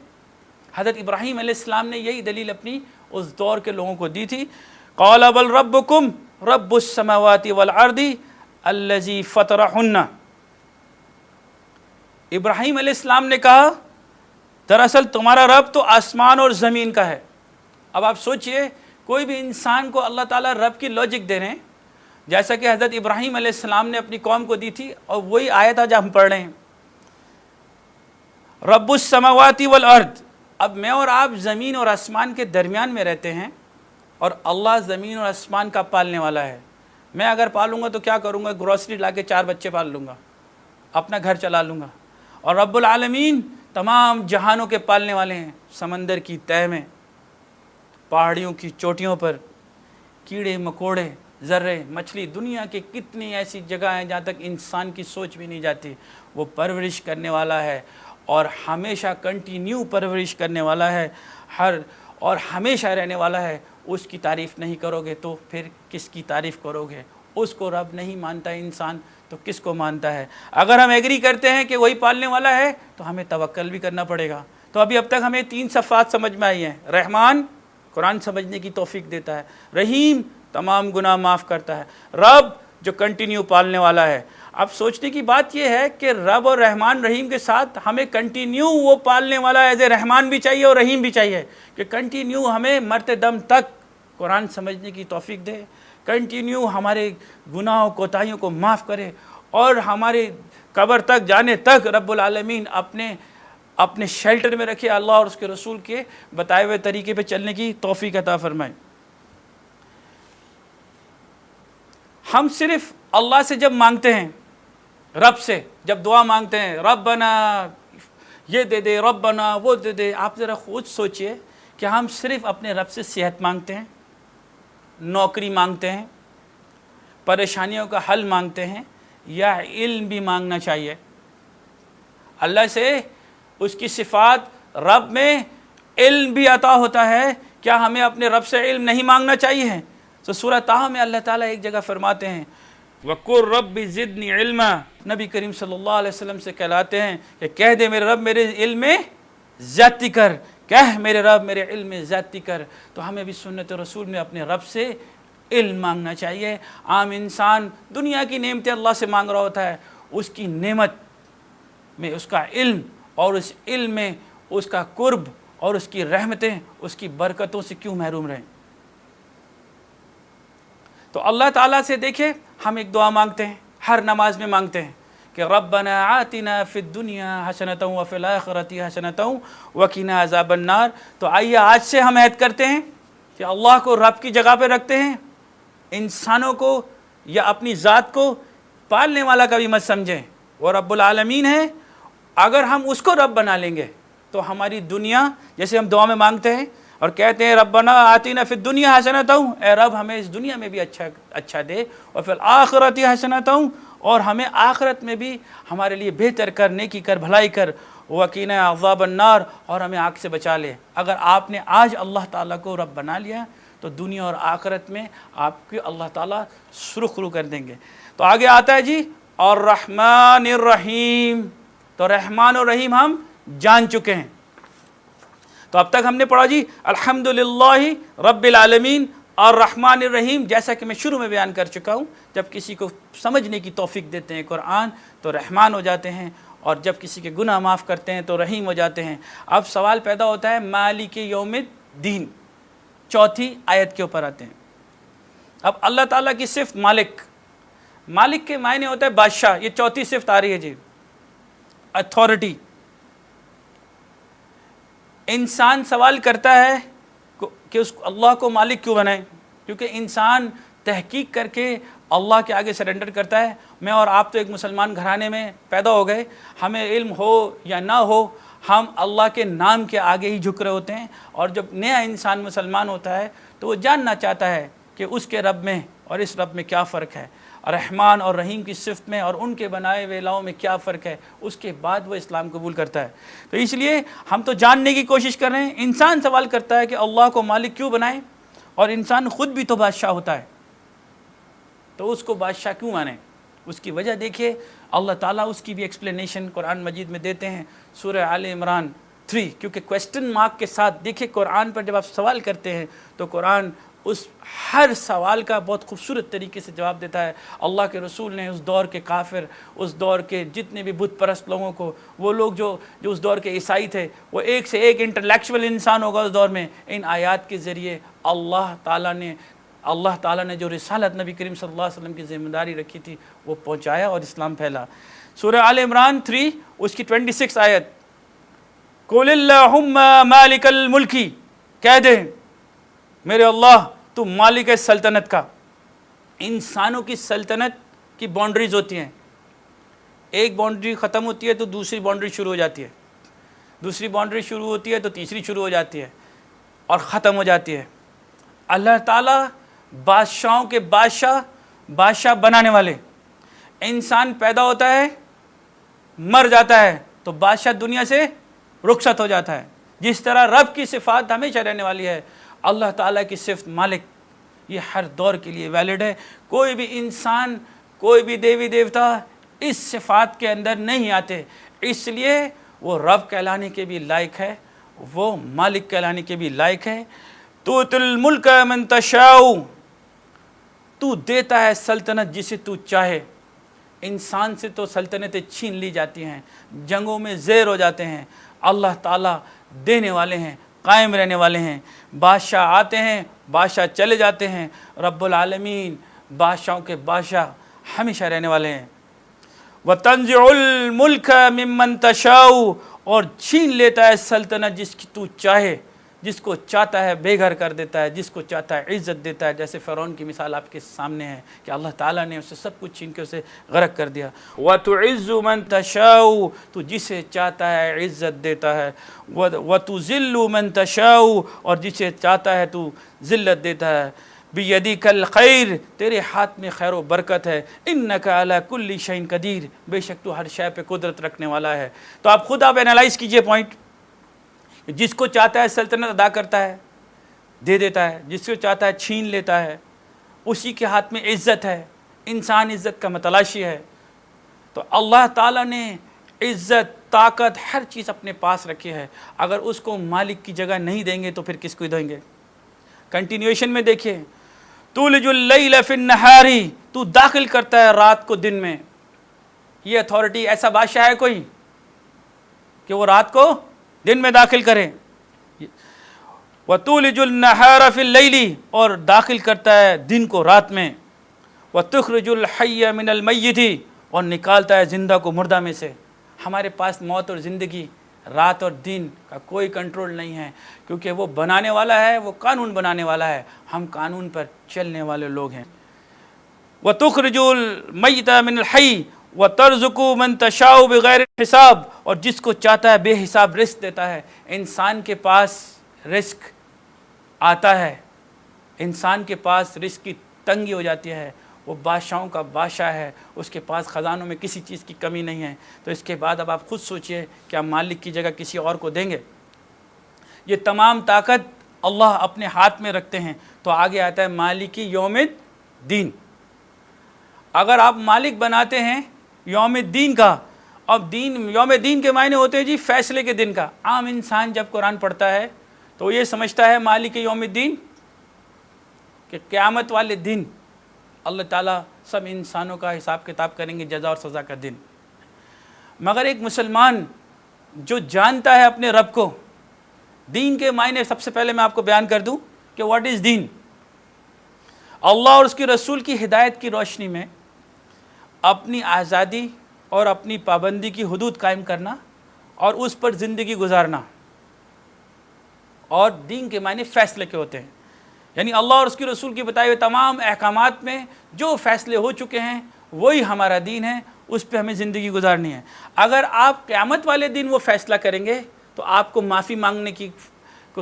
حضرت ابراہیم علیہ السلام نے یہی دلیل اپنی اس دور کے لوگوں کو دی تھی۔ قال بل ربکم رب السماوات والارض الذی فطرہن۔ ابراہیم علیہ السلام نے کہا دراصل تمہارا رب تو آسمان اور زمین کا ہے۔ اب آپ سوچئے کوئی بھی انسان کو اللہ تعالیٰ رب کی لاجک دے رہے ہیں، جیسا کہ حضرت ابراہیم علیہ السلام نے اپنی قوم کو دی تھی، اور وہی آیت آج ہم پڑھ رہے ہیں، رب السماوات والارض۔ اب میں اور آپ زمین اور آسمان کے درمیان میں رہتے ہیں، اور اللہ زمین اور آسمان کا پالنے والا ہے۔ میں اگر پالوں گا تو کیا کروں گا؟ گروسری لا کے 4 بچے پال لوں گا، اپنا گھر چلا لوں گا۔ اور رب العالمین تمام جہانوں کے پالنے والے ہیں، سمندر کی تہہ میں، پہاڑیوں کی چوٹیوں پر، کیڑے مکوڑے، ذرے، مچھلی، دنیا کے کتنی ایسی جگہ ہیں جہاں تک انسان کی سوچ بھی نہیں جاتی۔ وہ پرورش کرنے والا ہے، اور ہمیشہ کنٹینیو پرورش کرنے والا ہے، اور ہمیشہ رہنے والا ہے۔ اس کی تعریف نہیں کرو گے تو پھر کس کی تعریف کرو گے؟ اس کو رب نہیں مانتا انسان تو کس کو مانتا ہے؟ اگر ہم ایگری کرتے ہیں کہ وہی پالنے والا ہے تو ہمیں توکل بھی کرنا پڑے گا۔ تو اب تک ہمیں 3 صفات سمجھ میں آئی ہیں۔ رحمان، قرآن سمجھنے کی توفیق دیتا ہے۔ رحیم، تمام گناہ معاف کرتا ہے۔ رب، جو کنٹینیو پالنے والا ہے۔ اب سوچنے کی بات یہ ہے کہ رب اور رحمان رحیم کے ساتھ ہمیں کنٹینیو وہ پالنے والا ایز اے رحمان بھی چاہیے اور رحیم بھی چاہیے، کہ کنٹینیو ہمیں مرتے دم تک قرآن سمجھنے کی توفیق دے، کنٹینیو ہمارے گناہوں کوتاہیوں کو معاف کرے، اور ہمارے قبر تک جانے تک رب العالمین اپنے شیلٹر میں رکھے، اللہ اور اس کے رسول کے بتائے ہوئے طریقے پہ چلنے کی توفیق عطا فرمائے۔ ہم صرف اللہ سے جب مانگتے ہیں، رب سے جب دعا مانگتے ہیں، ربنا یہ دے دے، ربنا وہ دے دے، آپ ذرا خود سوچئے کہ ہم صرف اپنے رب سے صحت مانگتے ہیں، نوکری مانگتے ہیں، پریشانیوں کا حل مانگتے ہیں، یا علم بھی مانگنا چاہیے؟ اللہ سے اس کی صفات، رب میں علم بھی عطا ہوتا ہے، کیا ہمیں اپنے رب سے علم نہیں مانگنا چاہیے؟ تو سورہ طٰہٰ میں اللہ تعالیٰ ایک جگہ فرماتے ہیں وَقُلْ رَبِّ زِدْنِي عِلْمًا، نبی کریم صلی اللہ علیہ وسلم سے کہلاتے ہیں کہ کہہ دے میرے رب میرے علم میں زیادتی کر، کہہ میرے رب میرے علم میں زیادتی کر۔ تو ہمیں بھی سنت رسول میں اپنے رب سے علم مانگنا چاہیے۔ عام انسان دنیا کی نعمتیں اللہ سے مانگ رہا ہوتا ہے، اس کی نعمت میں اس کا علم، اور اس علم میں اس کا قرب اور اس کی رحمتیں، اس کی برکتوں سے کیوں محروم رہیں؟ تو اللہ تعالیٰ سے دیکھیں، ہم ایک دعا مانگتے ہیں، ہر نماز میں مانگتے ہیں کہ ربنا آتنا فی الدنیا حسنۃ وفی الآخرۃ حسنۃ وقنا عذاب النار۔ تو آئیے آج سے ہم عہد کرتے ہیں کہ اللہ کو رب کی جگہ پہ رکھتے ہیں، انسانوں کو یا اپنی ذات کو پالنے والا کبھی مت سمجھیں، وہ رب العالمین ہے۔ اگر ہم اس کو رب بنا لیں گے تو ہماری دنیا، جیسے ہم دعا میں مانگتے ہیں اور کہتے ہیں ربنا آتنا فی الدنیا حسنۃ، اے رب ہمیں اس دنیا میں بھی اچھا دے، اور فی الآخرۃ حسنۃ، اور ہمیں آخرت میں بھی ہمارے لیے بہتر کر، نیکی کر، بھلائی کر، وقنا عذاب النار، اور ہمیں آگ سے بچا لے۔ اگر آپ نے آج اللہ تعالیٰ کو رب بنا لیا تو دنیا اور آخرت میں آپ کو اللہ تعالیٰ سرخرو کر دیں گے۔ تو آگے آتا ہے جی الرحمن الرحیم۔ تو رحمان اور رحیم ہم جان چکے ہیں۔ تو اب تک ہم نے پڑھا جی الحمدللہ رب العالمین الرحمن الرحیم۔ جیسا کہ میں شروع میں بیان کر چکا ہوں، جب کسی کو سمجھنے کی توفیق دیتے ہیں قرآن تو رحمان ہو جاتے ہیں، اور جب کسی کے گناہ معاف کرتے ہیں تو رحیم ہو جاتے ہیں۔ اب سوال پیدا ہوتا ہے مالک یوم الدین، چوتھی آیت کے اوپر آتے ہیں۔ اب اللہ تعالیٰ کی صفت مالک، مالک کے معنی ہوتا ہے بادشاہ، یہ چوتھی صفت آ رہی ہے جی، اتھارٹی۔ انسان سوال کرتا ہے کہ اس اللہ کو مالک کیوں بنائیں؟ کیونکہ انسان تحقیق کر کے اللہ کے آگے سرنڈر کرتا ہے۔ میں اور آپ تو ایک مسلمان گھرانے میں پیدا ہو گئے، ہمیں علم ہو یا نہ ہو، ہم اللہ کے نام کے آگے ہی جھک رہے ہوتے ہیں۔ اور جب نیا انسان مسلمان ہوتا ہے تو وہ جاننا چاہتا ہے کہ اس کے رب میں اور اس رب میں کیا فرق ہے، رحمان اور رحیم کی صفت میں اور ان کے بنائے ہوئے لاؤں میں کیا فرق ہے، اس کے بعد وہ اسلام قبول کرتا ہے۔ تو اس لیے ہم تو جاننے کی کوشش کر رہے ہیں۔ انسان سوال کرتا ہے کہ اللہ کو مالک کیوں بنائیں، اور انسان خود بھی تو بادشاہ ہوتا ہے، تو اس کو بادشاہ کیوں مانیں؟ اس کی وجہ دیکھیے، اللہ تعالیٰ اس کی بھی ایکسپلینیشن قرآن مجید میں دیتے ہیں، سورہ آل عمران 3، کیونکہ کویسچن مارک کے ساتھ دیکھیے قرآن پر جب آپ سوال کرتے ہیں تو قرآن اس ہر سوال کا بہت خوبصورت طریقے سے جواب دیتا ہے۔ اللہ کے رسول نے اس دور کے کافر، اس دور کے جتنے بھی بت پرست لوگوں کو، وہ لوگ جو اس دور کے عیسائی تھے، وہ ایک سے ایک انٹلیکچوئل انسان ہوگا اس دور میں، ان آیات کے ذریعے اللہ تعالیٰ نے جو رسالت نبی کریم صلی اللہ علیہ وسلم کی ذمہ داری رکھی تھی وہ پہنچایا اور اسلام پھیلا۔ سورہ آل عمران 3 اس کی 26 آیت، قُلِ اللَّهُمَّ مَالِكَ الْمُلْكِ، کہہ دیں میرے اللہ تو مالک ہے سلطنت کا۔ انسانوں کی سلطنت کی باؤنڈریز ہوتی ہیں، ایک باؤنڈری ختم ہوتی ہے تو دوسری باؤنڈری شروع ہو جاتی ہے، دوسری باؤنڈری شروع ہوتی ہے تو تیسری شروع ہو جاتی ہے اور ختم ہو جاتی ہے۔ اللہ تعالیٰ بادشاہوں کے بادشاہ بنانے والے۔ انسان پیدا ہوتا ہے، مر جاتا ہے تو بادشاہ دنیا سے رخصت ہو جاتا ہے۔ جس طرح رب کی صفات ہمیشہ رہنے والی ہے، اللہ تعالیٰ کی صفت مالک یہ ہر دور کے لیے ویلڈ ہے. کوئی بھی انسان، کوئی بھی دیوی دیوتا اس صفات کے اندر نہیں آتے، اس لیے وہ رب کہلانے کے بھی لائق ہے، وہ مالک کہلانے کے بھی لائق ہے. تؤتی الملک من تشاء، تو دیتا ہے سلطنت جسے تو چاہے. انسان سے تو سلطنتیں چھین لی جاتی ہیں، جنگوں میں زیر ہو جاتے ہیں. اللہ تعالیٰ دینے والے ہیں، قائم رہنے والے ہیں. بادشاہ آتے ہیں، بادشاہ چلے جاتے ہیں. رب العالمین بادشاہوں کے بادشاہ ہمیشہ رہنے والے ہیں. وَتَنزِعُ الْمُلْكَ مِمَّن تَشَاءُ، اور چھین لیتا ہے سلطنت جس کی تو چاہے. جس کو چاہتا ہے بے گھر کر دیتا ہے، جس کو چاہتا ہے عزت دیتا ہے. جیسے فرعون کی مثال آپ کے سامنے ہے کہ اللہ تعالیٰ نے اسے سب کچھ چھین کے اسے غرق کر دیا. وَتُعِزُّ مَن تَشَاءُ، تو جسے چاہتا ہے عزت دیتا ہے. وَتُذِلُّ مَن تَشَاءُ، اور جسے چاہتا ہے تو ذلت دیتا ہے. بِيَدِكَ الْخَيْرُ، تیرے ہاتھ میں خیر و برکت ہے. إِنَّكَ عَلَى كُلِّ شَيْءٍ قدیر، بے شک تو ہر شے پہ قدرت رکھنے والا ہے. تو آپ خود آپ انالائز کیجئے پوائنٹ. جس کو چاہتا ہے سلطنت ادا کرتا ہے، دے دیتا ہے. جس کو چاہتا ہے چھین لیتا ہے. اسی کے ہاتھ میں عزت ہے. انسان عزت کا متلاشی ہے. تو اللہ تعالیٰ نے عزت، طاقت، ہر چیز اپنے پاس رکھی ہے. اگر اس کو مالک کی جگہ نہیں دیں گے تو پھر کس کو دیں گے؟ کنٹینیوشن میں دیکھیں، تولج اللیل فی النہار، تو داخل کرتا ہے رات کو دن میں. یہ اتھارٹی، ایسا بادشاہ ہے کوئی کہ وہ رات کو دن میں داخل کرے؟ وَتُولِجُ النَّهَارَ فِي اللَّيْلِ، اور داخل کرتا ہے دن کو رات میں. وَتُخْرِجُ الْحَيَّ مِنَ الْمَيِّتِ، اور نکالتا ہے زندہ کو مردہ میں سے. ہمارے پاس موت اور زندگی، رات اور دن کا کوئی کنٹرول نہیں ہے، کیونکہ وہ بنانے والا ہے، وہ قانون بنانے والا ہے. ہم قانون پر چلنے والے لوگ ہیں. وَتُخْرِجُ الْمَيِّتَ مِنَ الْحَيِّ وَتَرْزُقُ مَن تَشَاءُ بِغَيْرِ حساب، اور جس کو چاہتا ہے بے حساب رزق دیتا ہے. انسان کے پاس رزق آتا ہے، انسان کے پاس رزق کی تنگی ہو جاتی ہے. وہ بادشاہوں کا بادشاہ ہے، اس کے پاس خزانوں میں کسی چیز کی کمی نہیں ہے. تو اس کے بعد اب آپ خود سوچئے کہ آپ مالک کی جگہ کسی اور کو دیں گے؟ یہ تمام طاقت اللہ اپنے ہاتھ میں رکھتے ہیں. تو آگے آتا ہے مالک یوم الدین. اگر آپ مالک بناتے ہیں یوم الدین کا، اب دین، یوم الدین کے معنی ہوتے ہیں جی فیصلے کے دن کا. عام انسان جب قرآن پڑھتا ہے تو یہ سمجھتا ہے مالک یوم الدین کہ قیامت والے دن اللہ تعالیٰ سب انسانوں کا حساب کتاب کریں گے، جزا اور سزا کا دن. مگر ایک مسلمان جو جانتا ہے اپنے رب کو، دین کے معنی سب سے پہلے میں آپ کو بیان کر دوں کہ واٹ از دین. اللہ اور اس کے رسول کی ہدایت کی روشنی میں اپنی آزادی اور اپنی پابندی کی حدود قائم کرنا اور اس پر زندگی گزارنا. اور دین کے معنی فیصلے کے ہوتے ہیں، یعنی اللہ اور اس کے رسول کی بتائے ہوئے تمام احکامات میں جو فیصلے ہو چکے ہیں وہی ہمارا دین ہے، اس پہ ہمیں زندگی گزارنی ہے. اگر آپ قیامت والے دن وہ فیصلہ کریں گے تو آپ کو معافی مانگنے کی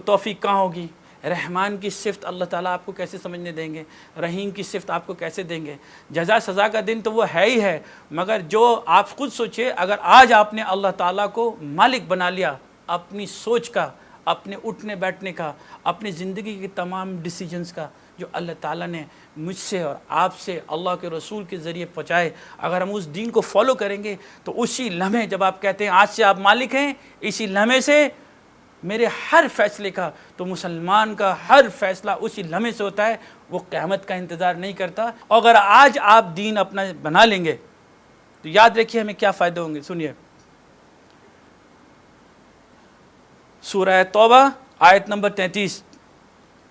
توفیق کہاں ہوگی؟ رحمان کی صفت اللہ تعالیٰ آپ کو کیسے سمجھنے دیں گے؟ رحیم کی صفت آپ کو کیسے دیں گے؟ جزا سزا کا دن تو وہ ہے ہی ہے، مگر جو آپ خود سوچئے، اگر آج آپ نے اللہ تعالیٰ کو مالک بنا لیا اپنی سوچ کا، اپنے اٹھنے بیٹھنے کا، اپنی زندگی کے تمام ڈیسیجنز کا، جو اللہ تعالیٰ نے مجھ سے اور آپ سے اللہ کے رسول کے ذریعے پہنچائے، اگر ہم اس دین کو فالو کریں گے تو اسی لمحے جب آپ کہتے ہیں آج سے آپ مالک ہیں، اسی لمحے سے میرے ہر فیصلے کا، تو مسلمان کا ہر فیصلہ اسی لمحے سے ہوتا ہے. وہ قیامت کا انتظار نہیں کرتا. اور اگر آج آپ دین اپنا بنا لیں گے تو یاد رکھیے ہمیں کیا فائدے ہوں گے. سنیے سورہ توبہ آیت نمبر 33،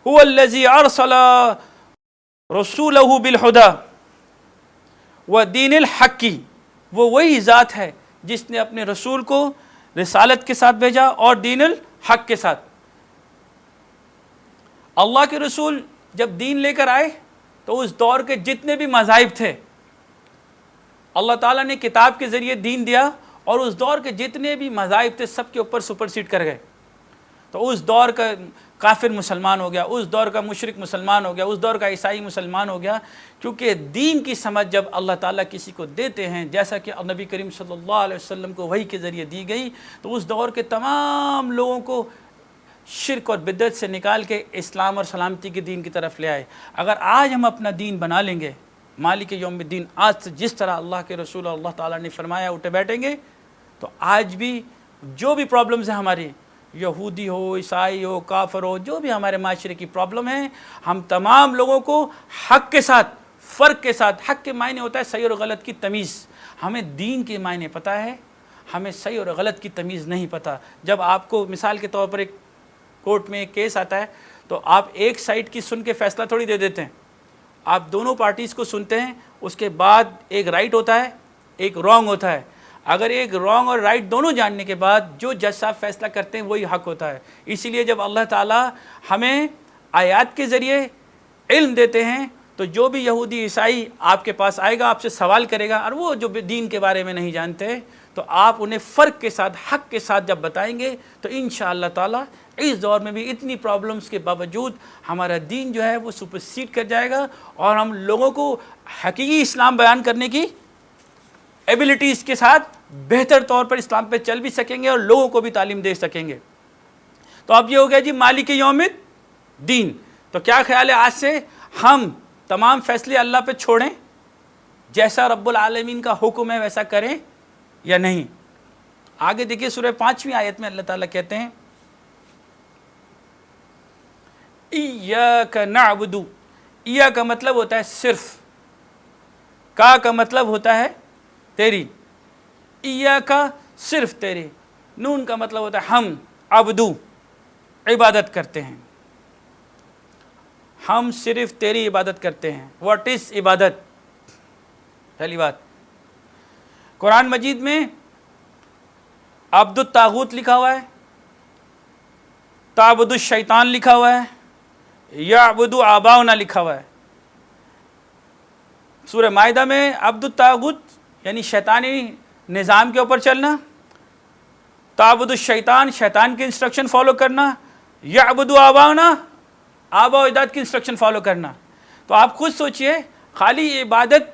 هو الذی ارسل رسولہ بالہدی ودین الحق، وہ وہی ذات ہے جس نے اپنے رسول کو رسالت کے ساتھ بھیجا اور دین الحق کے ساتھ. اللہ کے رسول جب دین لے کر آئے تو اس دور کے جتنے بھی مذاہب تھے اللہ تعالیٰ نے کتاب کے ذریعے دین دیا، اور اس دور کے جتنے بھی مذاہب تھے سب کے اوپر سپرسیڈ کر گئے. تو اس دور کا کافر مسلمان ہو گیا، اس دور کا مشرک مسلمان ہو گیا، اس دور کا عیسائی مسلمان ہو گیا. کیونکہ دین کی سمجھ جب اللہ تعالیٰ کسی کو دیتے ہیں، جیسا کہ نبی کریم صلی اللہ علیہ وسلم کو وحی کے ذریعے دی گئی، تو اس دور کے تمام لوگوں کو شرک اور بدعت سے نکال کے اسلام اور سلامتی کے دین کی طرف لے آئے۔ اگر آج ہم اپنا دین بنا لیں گے، مالک یوم الدین، آج سے جس طرح اللہ کے رسول اور اللہ تعالیٰ نے فرمایا اٹھے بیٹھیں گے، تو آج بھی جو بھی پرابلمز ہیں ہماری، یہودی ہو، عیسائی ہو، کافر ہو، جو بھی ہمارے معاشرے کی پرابلم ہے، ہم تمام لوگوں کو حق کے ساتھ، فرق کے ساتھ، حق کے معنی ہوتا ہے صحیح اور غلط کی تمیز، ہمیں دین کے معنی پتہ ہے، ہمیں صحیح اور غلط کی تمیز نہیں پتہ۔ جب آپ کو مثال کے طور پر ایک کورٹ میں ایک کیس آتا ہے تو آپ ایک سائڈ کی سن کے فیصلہ تھوڑی دے دیتے ہیں، آپ دونوں پارٹیز کو سنتے ہیں، اس کے بعد ایک رائٹ ہوتا ہے، ایک رانگ ہوتا ہے۔ اگر ایک رانگ اور رائٹ دونوں جاننے کے بعد جو جج صاحب فیصلہ کرتے ہیں وہی حق ہوتا ہے۔ اسی لیے جب اللہ تعالیٰ ہمیں آیات کے ذریعے علم دیتے ہیں تو جو بھی یہودی عیسائی آپ کے پاس آئے گا، آپ سے سوال کرے گا، اور وہ جو دین کے بارے میں نہیں جانتے تو آپ انہیں فرق کے ساتھ، حق کے ساتھ جب بتائیں گے تو انشاءاللہ تعالیٰ اس دور میں بھی اتنی پرابلمز کے باوجود ہمارا دین جو ہے وہ سپرسیڈ کر جائے گا، اور ہم لوگوں کو حقیقی اسلام بیان کرنے کی ایبلٹیز کے ساتھ بہتر طور پر اسلام پہ چل بھی سکیں گے اور لوگوں کو بھی تعلیم دے سکیں گے۔ تو اب یہ ہو گیا جی مالک یوم الدین۔ تو کیا خیال ہے آج سے ہم تمام فیصلے اللہ پہ چھوڑیں، جیسا رب العالمین کا حکم ہے ویسا کریں یا نہیں؟ آگے دیکھیے سورہ 5ویں آیت میں اللہ تعالیٰ کہتے ہیں ایاک نعبد، ایا کا مطلب ہوتا ہے صرف، کا مطلب ہوتا ہے تیری، ایا کا صرف تیری، نون کا مطلب ہوتا ہے ہم، عبدو عبادت کرتے ہیں، ہم صرف تیری عبادت کرتے ہیں۔ واٹ از عبادت؟ پہلی بات، قرآن مجید میں عبد الطاغوت لکھا ہوا ہے، تعبد الشیطان لکھا ہوا ہے، یعبد آباؤنا لکھا ہوا ہے۔ سورہ مائدہ میں عبد الطاغوت یعنی شیطانی نظام کے اوپر چلنا، تعبد الشیطان شیطان کی انسٹرکشن فالو کرنا، یعبد آباؤنا آبا و اجداد کی انسٹرکشن فالو کرنا۔ تو آپ خود سوچئے، خالی عبادت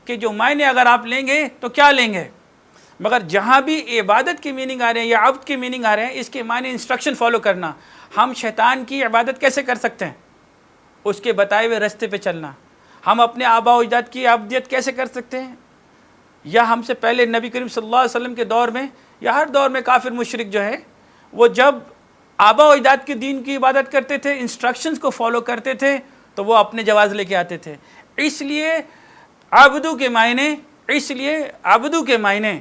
کے جو معنی اگر آپ لیں گے تو کیا لیں گے؟ مگر جہاں بھی عبادت کی میننگ آ رہے ہیں یا عبد کی میننگ آ رہے ہیں، اس کے معنی انسٹرکشن فالو کرنا۔ ہم شیطان کی عبادت کیسے کر سکتے ہیں؟ اس کے بتائے ہوئے رستے پہ چلنا۔ ہم اپنے آبا و اجداد کی عبادت کیسے کر سکتے ہیں؟ یا ہم سے پہلے نبی کریم صلی اللہ علیہ وسلم کے دور میں یا ہر دور میں کافر مشرک جو ہے وہ جب آبا و اجداد کے دین کی عبادت کرتے تھے، انسٹرکشنز کو فالو کرتے تھے، تو وہ اپنے جواز لے کے آتے تھے۔ اس لیے عبدو کے معنی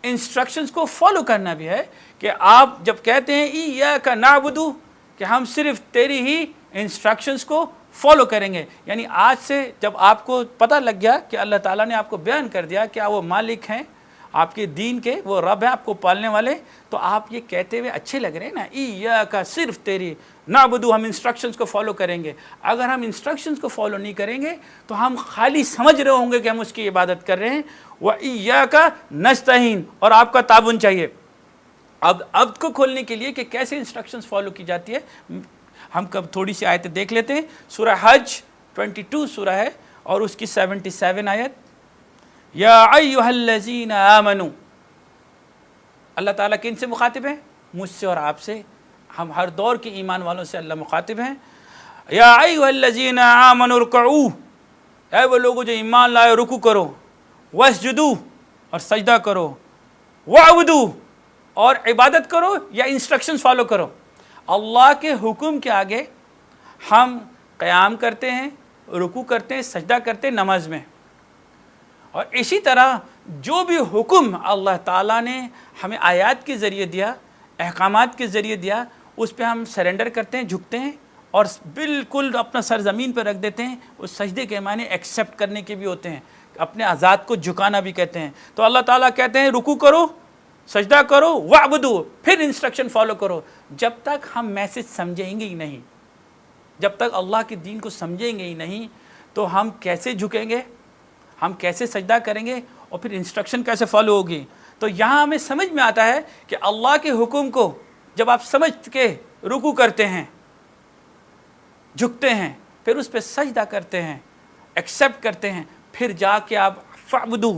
انسٹرکشنز کو فالو کرنا بھی ہے، کہ آپ جب کہتے ہیں ایاک نعبد کہ ہم صرف تیری ہی انسٹرکشنز کو فالو کریں گے، یعنی آج سے جب آپ کو پتہ لگ گیا کہ اللہ تعالیٰ نے آپ کو بیان کر دیا کہ وہ مالک ہیں آپ کے دین کے، وہ رب ہیں آپ کو پالنے والے، تو آپ یہ کہتے ہوئے اچھے لگ رہے ہیں نا، ایاک صرف تیری، نعبد ہم انسٹرکشنز کو فالو کریں گے۔ اگر ہم انسٹرکشنز کو فالو نہیں کریں گے تو ہم خالی سمجھ رہے ہوں گے کہ ہم اس کی عبادت کر رہے ہیں، وَإِيَّاكَ نَسْتَعِينُ، اور آپ کا تعاون چاہیے۔ اب عبد کو کھولنے کے لیے کہ کیسے انسٹرکشنز فالو کی جاتی ہے، ہم کب تھوڑی سی آیتیں دیکھ لیتے ہیں۔ سورہ حج 22 سورہ ہے اور اس کی 77 آیت، یا ایھا الذین آمنوا، اللہ تعالیٰ کن سے مخاطب ہے؟ مجھ سے اور آپ سے، ہم ہر دور کے ایمان والوں سے اللہ مخاطب ہیں۔ یا ایھا الذین آمنوا ارکعوا، اے وہ لوگوں جو ایمان لائے رکوع کرو، واسجدوا اور سجدہ کرو، واعبدوا اور عبادت کرو یا انسٹرکشن فالو کرو۔ اللہ کے حکم کے آگے ہم قیام کرتے ہیں، رکوع کرتے ہیں، سجدہ کرتے ہیں نماز میں، اور اسی طرح جو بھی حکم اللہ تعالیٰ نے ہمیں آیات کے ذریعے دیا، احکامات کے ذریعے دیا، اس پہ ہم سرنڈر کرتے ہیں، جھکتے ہیں اور بالکل اپنا سر زمین پہ رکھ دیتے ہیں۔ اس سجدے کے معنی ایکسیپٹ کرنے کے بھی ہوتے ہیں، اپنے ذات کو جھکانا بھی کہتے ہیں۔ تو اللہ تعالیٰ کہتے ہیں رکوع کرو، سجدہ کرو، وعبدو، پھر انسٹرکشن فالو کرو۔ جب تک ہم میسج سمجھیں گے ہی نہیں، جب تک اللہ کے دین کو سمجھیں گے ہی نہیں، تو ہم کیسے جھکیں گے، ہم کیسے سجدہ کریں گے، اور پھر انسٹرکشن کیسے فالو ہوگی؟ تو یہاں ہمیں سمجھ میں آتا ہے کہ اللہ کے حکم کو جب آپ سمجھ کے رکوع کرتے ہیں، جھکتے ہیں، پھر اس پہ سجدہ کرتے ہیں، ایکسیپٹ کرتے ہیں، پھر جا کے آپ فعبدو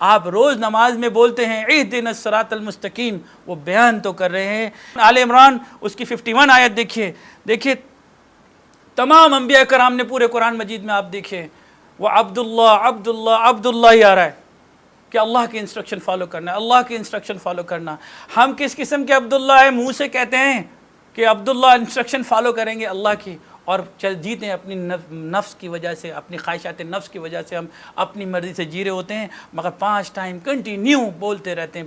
آپ روز نماز میں بولتے ہیں اہدنا الصراط المستقیم، وہ بیان تو کر رہے ہیں۔ آل عمران اس کی 51 آیت دیکھیے تمام انبیاء کرام نے پورے قرآن مجید میں آپ دیکھیں وہ عبداللہ ہی آ رہا ہے کہ اللہ کی انسٹرکشن فالو کرنا ہے، اللہ کی انسٹرکشن فالو کرنا۔ ہم کس قسم کے عبداللہ ہیں؟ منہ سے کہتے ہیں کہ عبداللہ انسٹرکشن فالو کریں گے اللہ کی، اور جیتے ہیں اپنی نفس کی وجہ سے، اپنی خواہشات نفس کی وجہ سے ہم اپنی مرضی سے جی رہے ہوتے ہیں، مگر 5 ٹائم کنٹینیو بولتے رہتے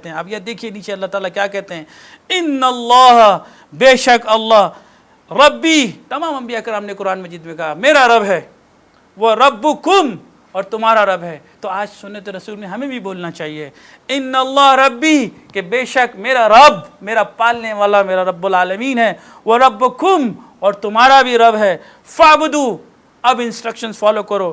ہیں۔ اب یہ دیکھیے نیچے اللہ تعالیٰ کیا کہتے ہیں، ان اللہ، بے شک اللہ، ربی، تمام انبیاء کرام نے قرآن مجید میں کہا میرا رب ہے، وہ ربکم، اور تمہارا رب ہے۔ تو آج سنت رسول میں ہمیں بھی بولنا چاہیے ان اللہ ربی، کہ بے شک میرا رب، میرا پالنے والا، میرا رب العالمین ہے، وہ ربکم، اور تمہارا بھی رب ہے، فعبدو، اب انسٹرکشنز فالو کرو،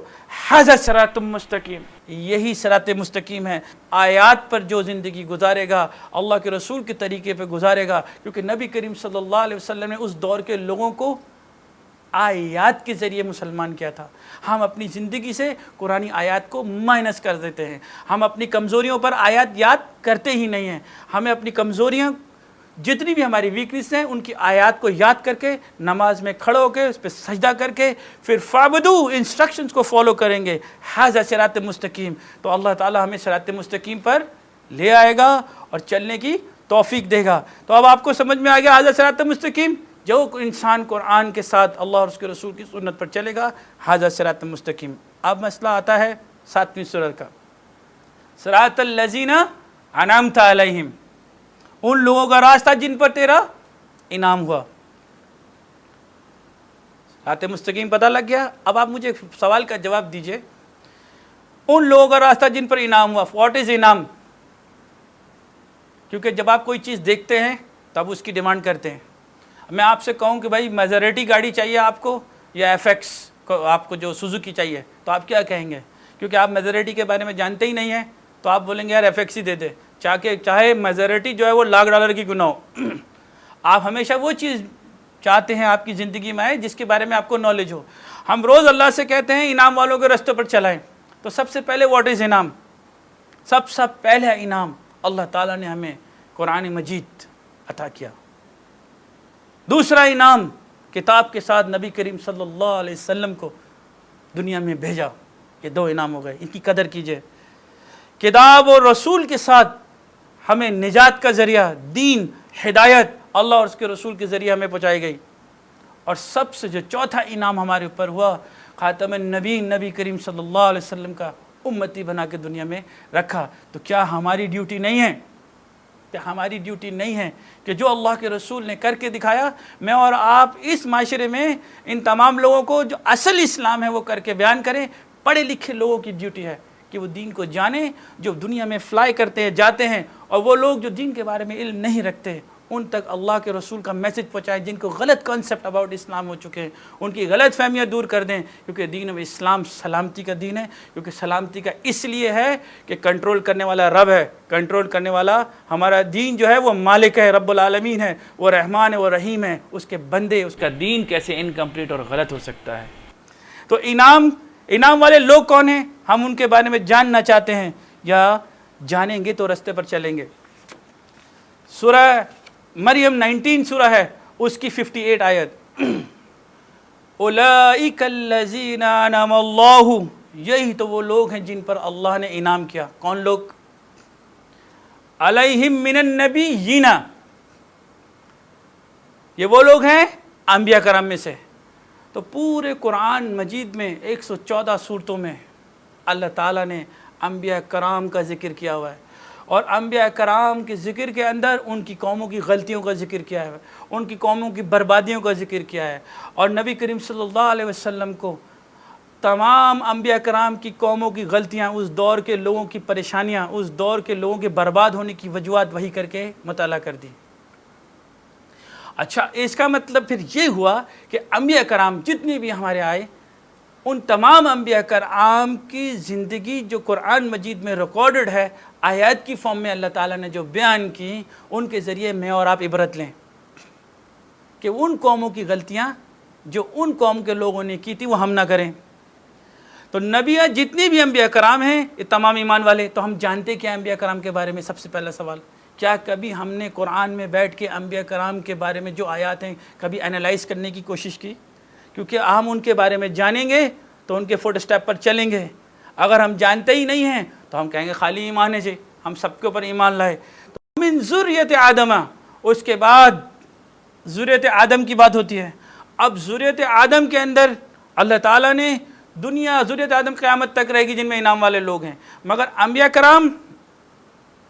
ھذا صراط مستقیم، یہی صراط مستقیم ہے۔ آیات پر جو زندگی گزارے گا، اللہ کے رسول کے طریقے پہ گزارے گا، کیونکہ نبی کریم صلی اللہ علیہ وسلم نے اس دور کے لوگوں کو آیات کے ذریعے مسلمان کیا تھا۔ ہم اپنی زندگی سے قرآنی آیات کو مائنس کر دیتے ہیں، ہم اپنی کمزوریوں پر آیات یاد کرتے ہی نہیں ہیں۔ ہمیں اپنی کمزوریاں، جتنی بھی ہماری ویکنیس ہیں، ان کی آیات کو یاد کر کے نماز میں کھڑے ہو کے اس پہ سجدہ کر کے پھر فعبدو، انسٹرکشنز کو فالو کریں گے، ھذا صراط مستقیم، تو اللہ تعالیٰ ہمیں صراط مستقیم پر لے آئے گا اور چلنے کی توفیق دے گا۔ تو اب آپ کو سمجھ میں آ گیا ھذا صراط مستقیم، جو انسان قرآن کے ساتھ اللہ اور اس کے رسول کی سنت پر چلے گا، ھذا صراط مستقیم۔ اب مسئلہ آتا ہے 7ویں سورت کا، صراط الذین انعمت علیہم، ان لوگوں کا راستہ جن پر تیرا انعام ہوا۔ صراط مستقیم پتہ لگ گیا؟ اب آپ مجھے سوال کا جواب دیجئے، ان لوگوں کا راستہ جن پر انعام ہوا، واٹ از انعام؟ کیونکہ جب آپ کوئی چیز دیکھتے ہیں تب اس کی ڈیمانڈ کرتے ہیں۔ میں آپ سے کہوں کہ بھائی میزوریٹی گاڑی چاہیے آپ کو یا ایف ایکس آپ کو جو سوزوکی چاہیے، تو آپ کیا کہیں گے؟ کیونکہ آپ میزوریٹی کے بارے میں جانتے ہی نہیں ہیں، تو آپ بولیں گے یار ایف ایکس ہی دے دے، چاہے میزوریٹی جو ہے وہ $1,00,000 کی کیوں نہ ہو۔ آپ ہمیشہ وہ چیز چاہتے ہیں آپ کی زندگی میں آئے جس کے بارے میں آپ کو نالج ہو۔ ہم روز اللہ سے کہتے ہیں انعام والوں کے راستے پر چلائیں، تو سب سے پہلے واٹ از انعام؟ سب سے پہلا انعام اللہ تعالیٰ نے ہمیں قرآن مجید عطا کیا۔ دوسرا انعام، کتاب کے ساتھ نبی کریم صلی اللہ علیہ وسلم کو دنیا میں بھیجا۔ یہ 2 انعام ہو گئے، ان کی قدر کیجئے۔ کتاب اور رسول کے ساتھ ہمیں نجات کا ذریعہ، دین، ہدایت اللہ اور اس کے رسول کے ذریعے ہمیں پہنچائی گئی۔ اور سب سے جو چوتھا انعام ہمارے اوپر ہوا، خاتم النبی، نبی کریم صلی اللہ علیہ وسلم کا امتی بنا کے دنیا میں رکھا۔ تو کیا ہماری ڈیوٹی نہیں ہے؟ کہ ہماری ڈیوٹی نہیں ہے کہ جو اللہ کے رسول نے کر کے دکھایا، میں اور آپ اس معاشرے میں ان تمام لوگوں کو جو اصل اسلام ہے وہ کر کے بیان کریں۔ پڑھے لکھے لوگوں کی ڈیوٹی ہے کہ وہ دین کو جانیں، جو دنیا میں فلائی کرتے ہیں، جاتے ہیں، اور وہ لوگ جو دین کے بارے میں علم نہیں رکھتے ان تک اللہ کے رسول کا میسج پہنچائیں، جن کو غلط کانسیپٹ اباؤٹ اسلام ہو چکے ہیں ان کی غلط فہمیاں دور کر دیں، کیونکہ دین و اسلام سلامتی کا دین ہے۔ کیونکہ سلامتی کا اس لیے ہے کہ کنٹرول کرنے والا رب ہے، کنٹرول کرنے والا ہمارا دین جو ہے وہ مالک ہے، رب العالمین ہے، وہ رحمان ہے، وہ رحیم ہے۔ اس کے بندے، اس کا دین کیسے انکمپلیٹ اور غلط ہو سکتا ہے؟ تو انعام والے لوگ کون ہیں؟ ہم ان کے بارے میں جاننا چاہتے ہیں، یا جانیں گے تو رستے پر چلیں گے۔ سورہ مریم 19 سورہ ہے، اس کی 58 آیت، اولئک الذین انعم اللہ، یہی تو وہ لوگ ہیں جن پر اللہ نے انعام کیا۔ کون لوگ؟ علیہم من النبیین، یہ وہ لوگ ہیں انبیاء کرام میں سے۔ تو پورے قرآن مجید میں 114 سورتوں میں اللہ تعالیٰ نے انبیاء کرام کا ذکر کیا ہوا ہے، اور انبیاء کرام کے ذکر کے اندر ان کی قوموں کی غلطیوں کا ذکر کیا ہے، ان کی قوموں کی بربادیوں کا ذکر کیا ہے۔ اور نبی کریم صلی اللہ علیہ وسلم کو تمام انبیاء کرام کی قوموں کی غلطیاں، اس دور کے لوگوں کی پریشانیاں، اس دور کے لوگوں کے برباد ہونے کی وجوہات وحی کر کے مطالعہ کر دی۔ اچھا، اس کا مطلب پھر یہ ہوا کہ انبیاء کرام جتنے بھی ہمارے آئے، ان تمام انبیاء کرام کی زندگی جو قرآن مجید میں ریکارڈڈ ہے، آیات کی فارم میں اللہ تعالیٰ نے جو بیان کی، ان کے ذریعے میں اور آپ عبرت لیں کہ ان قوموں کی غلطیاں جو ان قوم کے لوگوں نے کی تھی وہ ہم نہ کریں۔ تو نبی جتنے بھی انبیاء کرام ہیں یہ تمام ایمان والے. تو ہم جانتے کیا انبیاء کرام کے بارے میں؟ سب سے پہلا سوال، کیا کبھی ہم نے قرآن میں بیٹھ کے انبیاء کرام کے بارے میں جو آیات ہیں کبھی انالائز کرنے کی کوشش کی؟ کیونکہ ہم ان کے بارے میں جانیں گے تو ان کے فوٹ اسٹیپ پر چلیں گے. اگر ہم جانتے ہی نہیں ہیں تو ہم کہیں گے خالی ایمان ہے جی، ہم سب کے اوپر ایمان لائے. تو من ذریت آدم، اس کے بعد ذریت آدم کی بات ہوتی ہے. اب ذریت آدم کے اندر اللہ تعالیٰ نے دنیا، ذریت آدم قیامت تک رہے گی جن میں انعام والے لوگ ہیں، مگر انبیاء کرام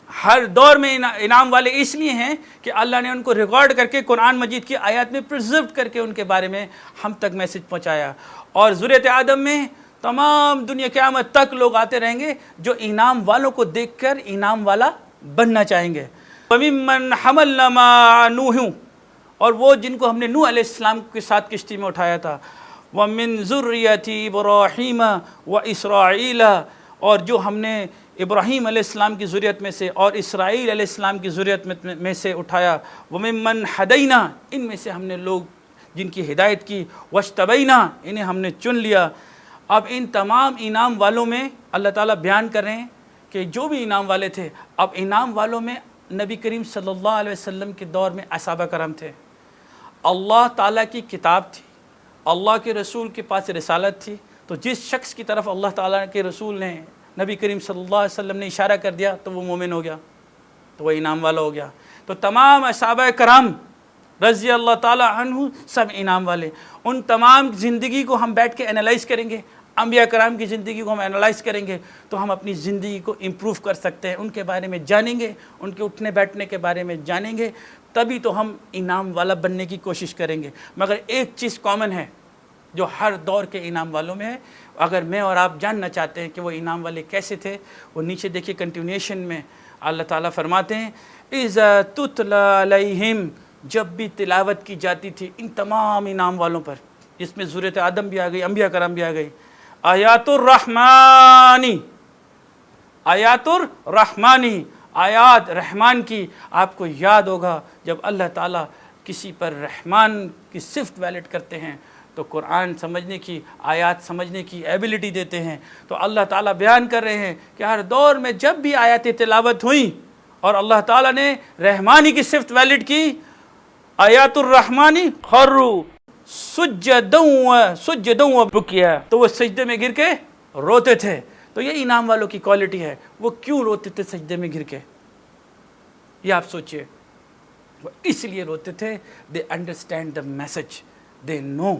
ہر دور میں انعام والے اس لیے ہیں کہ اللہ نے ان کو ریکارڈ کر کے قرآن مجید کی آیات میں پرزرو کر کے ان کے بارے میں ہم تک میسج پہنچایا. اور ذریت آدم میں تمام دنیا قیامت تک لوگ آتے رہیں گے جو انعام والوں کو دیکھ کر انعام والا بننا چاہیں گے. وَمِمَّنْ حَمَلْنَا مَعَ نُوحٍ، اور وہ جن کو ہم نے نوح علیہ السلام کے ساتھ کشتی میں اٹھایا تھا. وَمِن ذُرِّيَّةِ إِبْرَاهِيمَ وَإِسْرَائِيلَ، اور جو ہم نے ابراہیم علیہ السلام کی ذریت میں سے اور اسرائیل علیہ السلام کی ذریت میں سے اٹھایا. وَمِمَّنْ هَدَيْنَا، ان میں سے ہم نے لوگ جن کی ہدایت کی. وَاجْتَبَيْنَا، انہیں ہم نے چن لیا. اب ان تمام انعام والوں میں اللہ تعالیٰ بیان کر رہے ہیں کہ جو بھی انعام والے تھے، اب انعام والوں میں نبی کریم صلی اللہ علیہ وسلم کے دور میں اصحابہ کرام تھے. اللہ تعالیٰ کی کتاب تھی، اللہ کے رسول کے پاس رسالت تھی. تو جس شخص کی طرف اللہ تعالیٰ کے رسول نے، نبی کریم صلی اللہ علیہ وسلم نے اشارہ کر دیا تو وہ مومن ہو گیا، تو وہ انعام والا ہو گیا. تو تمام اصحابہ کرام رضی اللہ تعالیٰ عنہ سب انعام والے. ان تمام زندگی کو ہم بیٹھ کے انالائز کریں گے، انبیاء کرام کی زندگی کو ہم انالائز کریں گے تو ہم اپنی زندگی کو امپروو کر سکتے ہیں. ان کے بارے میں جانیں گے، ان کے اٹھنے بیٹھنے کے بارے میں جانیں گے، تبھی تو ہم انعام والا بننے کی کوشش کریں گے. مگر ایک چیز کامن ہے جو ہر دور کے انعام والوں میں ہے. اگر میں اور آپ جاننا چاہتے ہیں کہ وہ انعام والے کیسے تھے، وہ نیچے دیکھیے کنٹینیوشن میں اللہ تعالیٰ فرماتے ہیں اِذَا تُتْلَى عَلَيْهِمْ، جب بھی تلاوت کی جاتی تھی ان تمام انعام والوں پر، جس میں ذریت آدم بھی آ گئی، انبیاء کرام بھی آ گئی. آیات الرحمانی، آیات الرحمانی، آیات رحمان کی. آپ کو یاد ہوگا جب اللہ تعالیٰ کسی پر رحمان کی صفت ویلڈ کرتے ہیں تو قرآن سمجھنے کی، آیات سمجھنے کی ایبلٹی دیتے ہیں. تو اللہ تعالیٰ بیان کر رہے ہیں کہ ہر دور میں جب بھی آیات تلاوت ہوئیں اور اللہ تعالیٰ نے رحمانی کی صفت ویلڈ کی، آیات الرحمانی خروا سجدا وبکیا، تو وہ سجدے میں گر کے روتے تھے. تو یہ انعام والوں کی کوالٹی ہے. وہ کیوں روتے تھے سجدے میں گر کے؟ یہ آپ سوچئے. وہ اس لیے روتے تھے، they understand the message, they know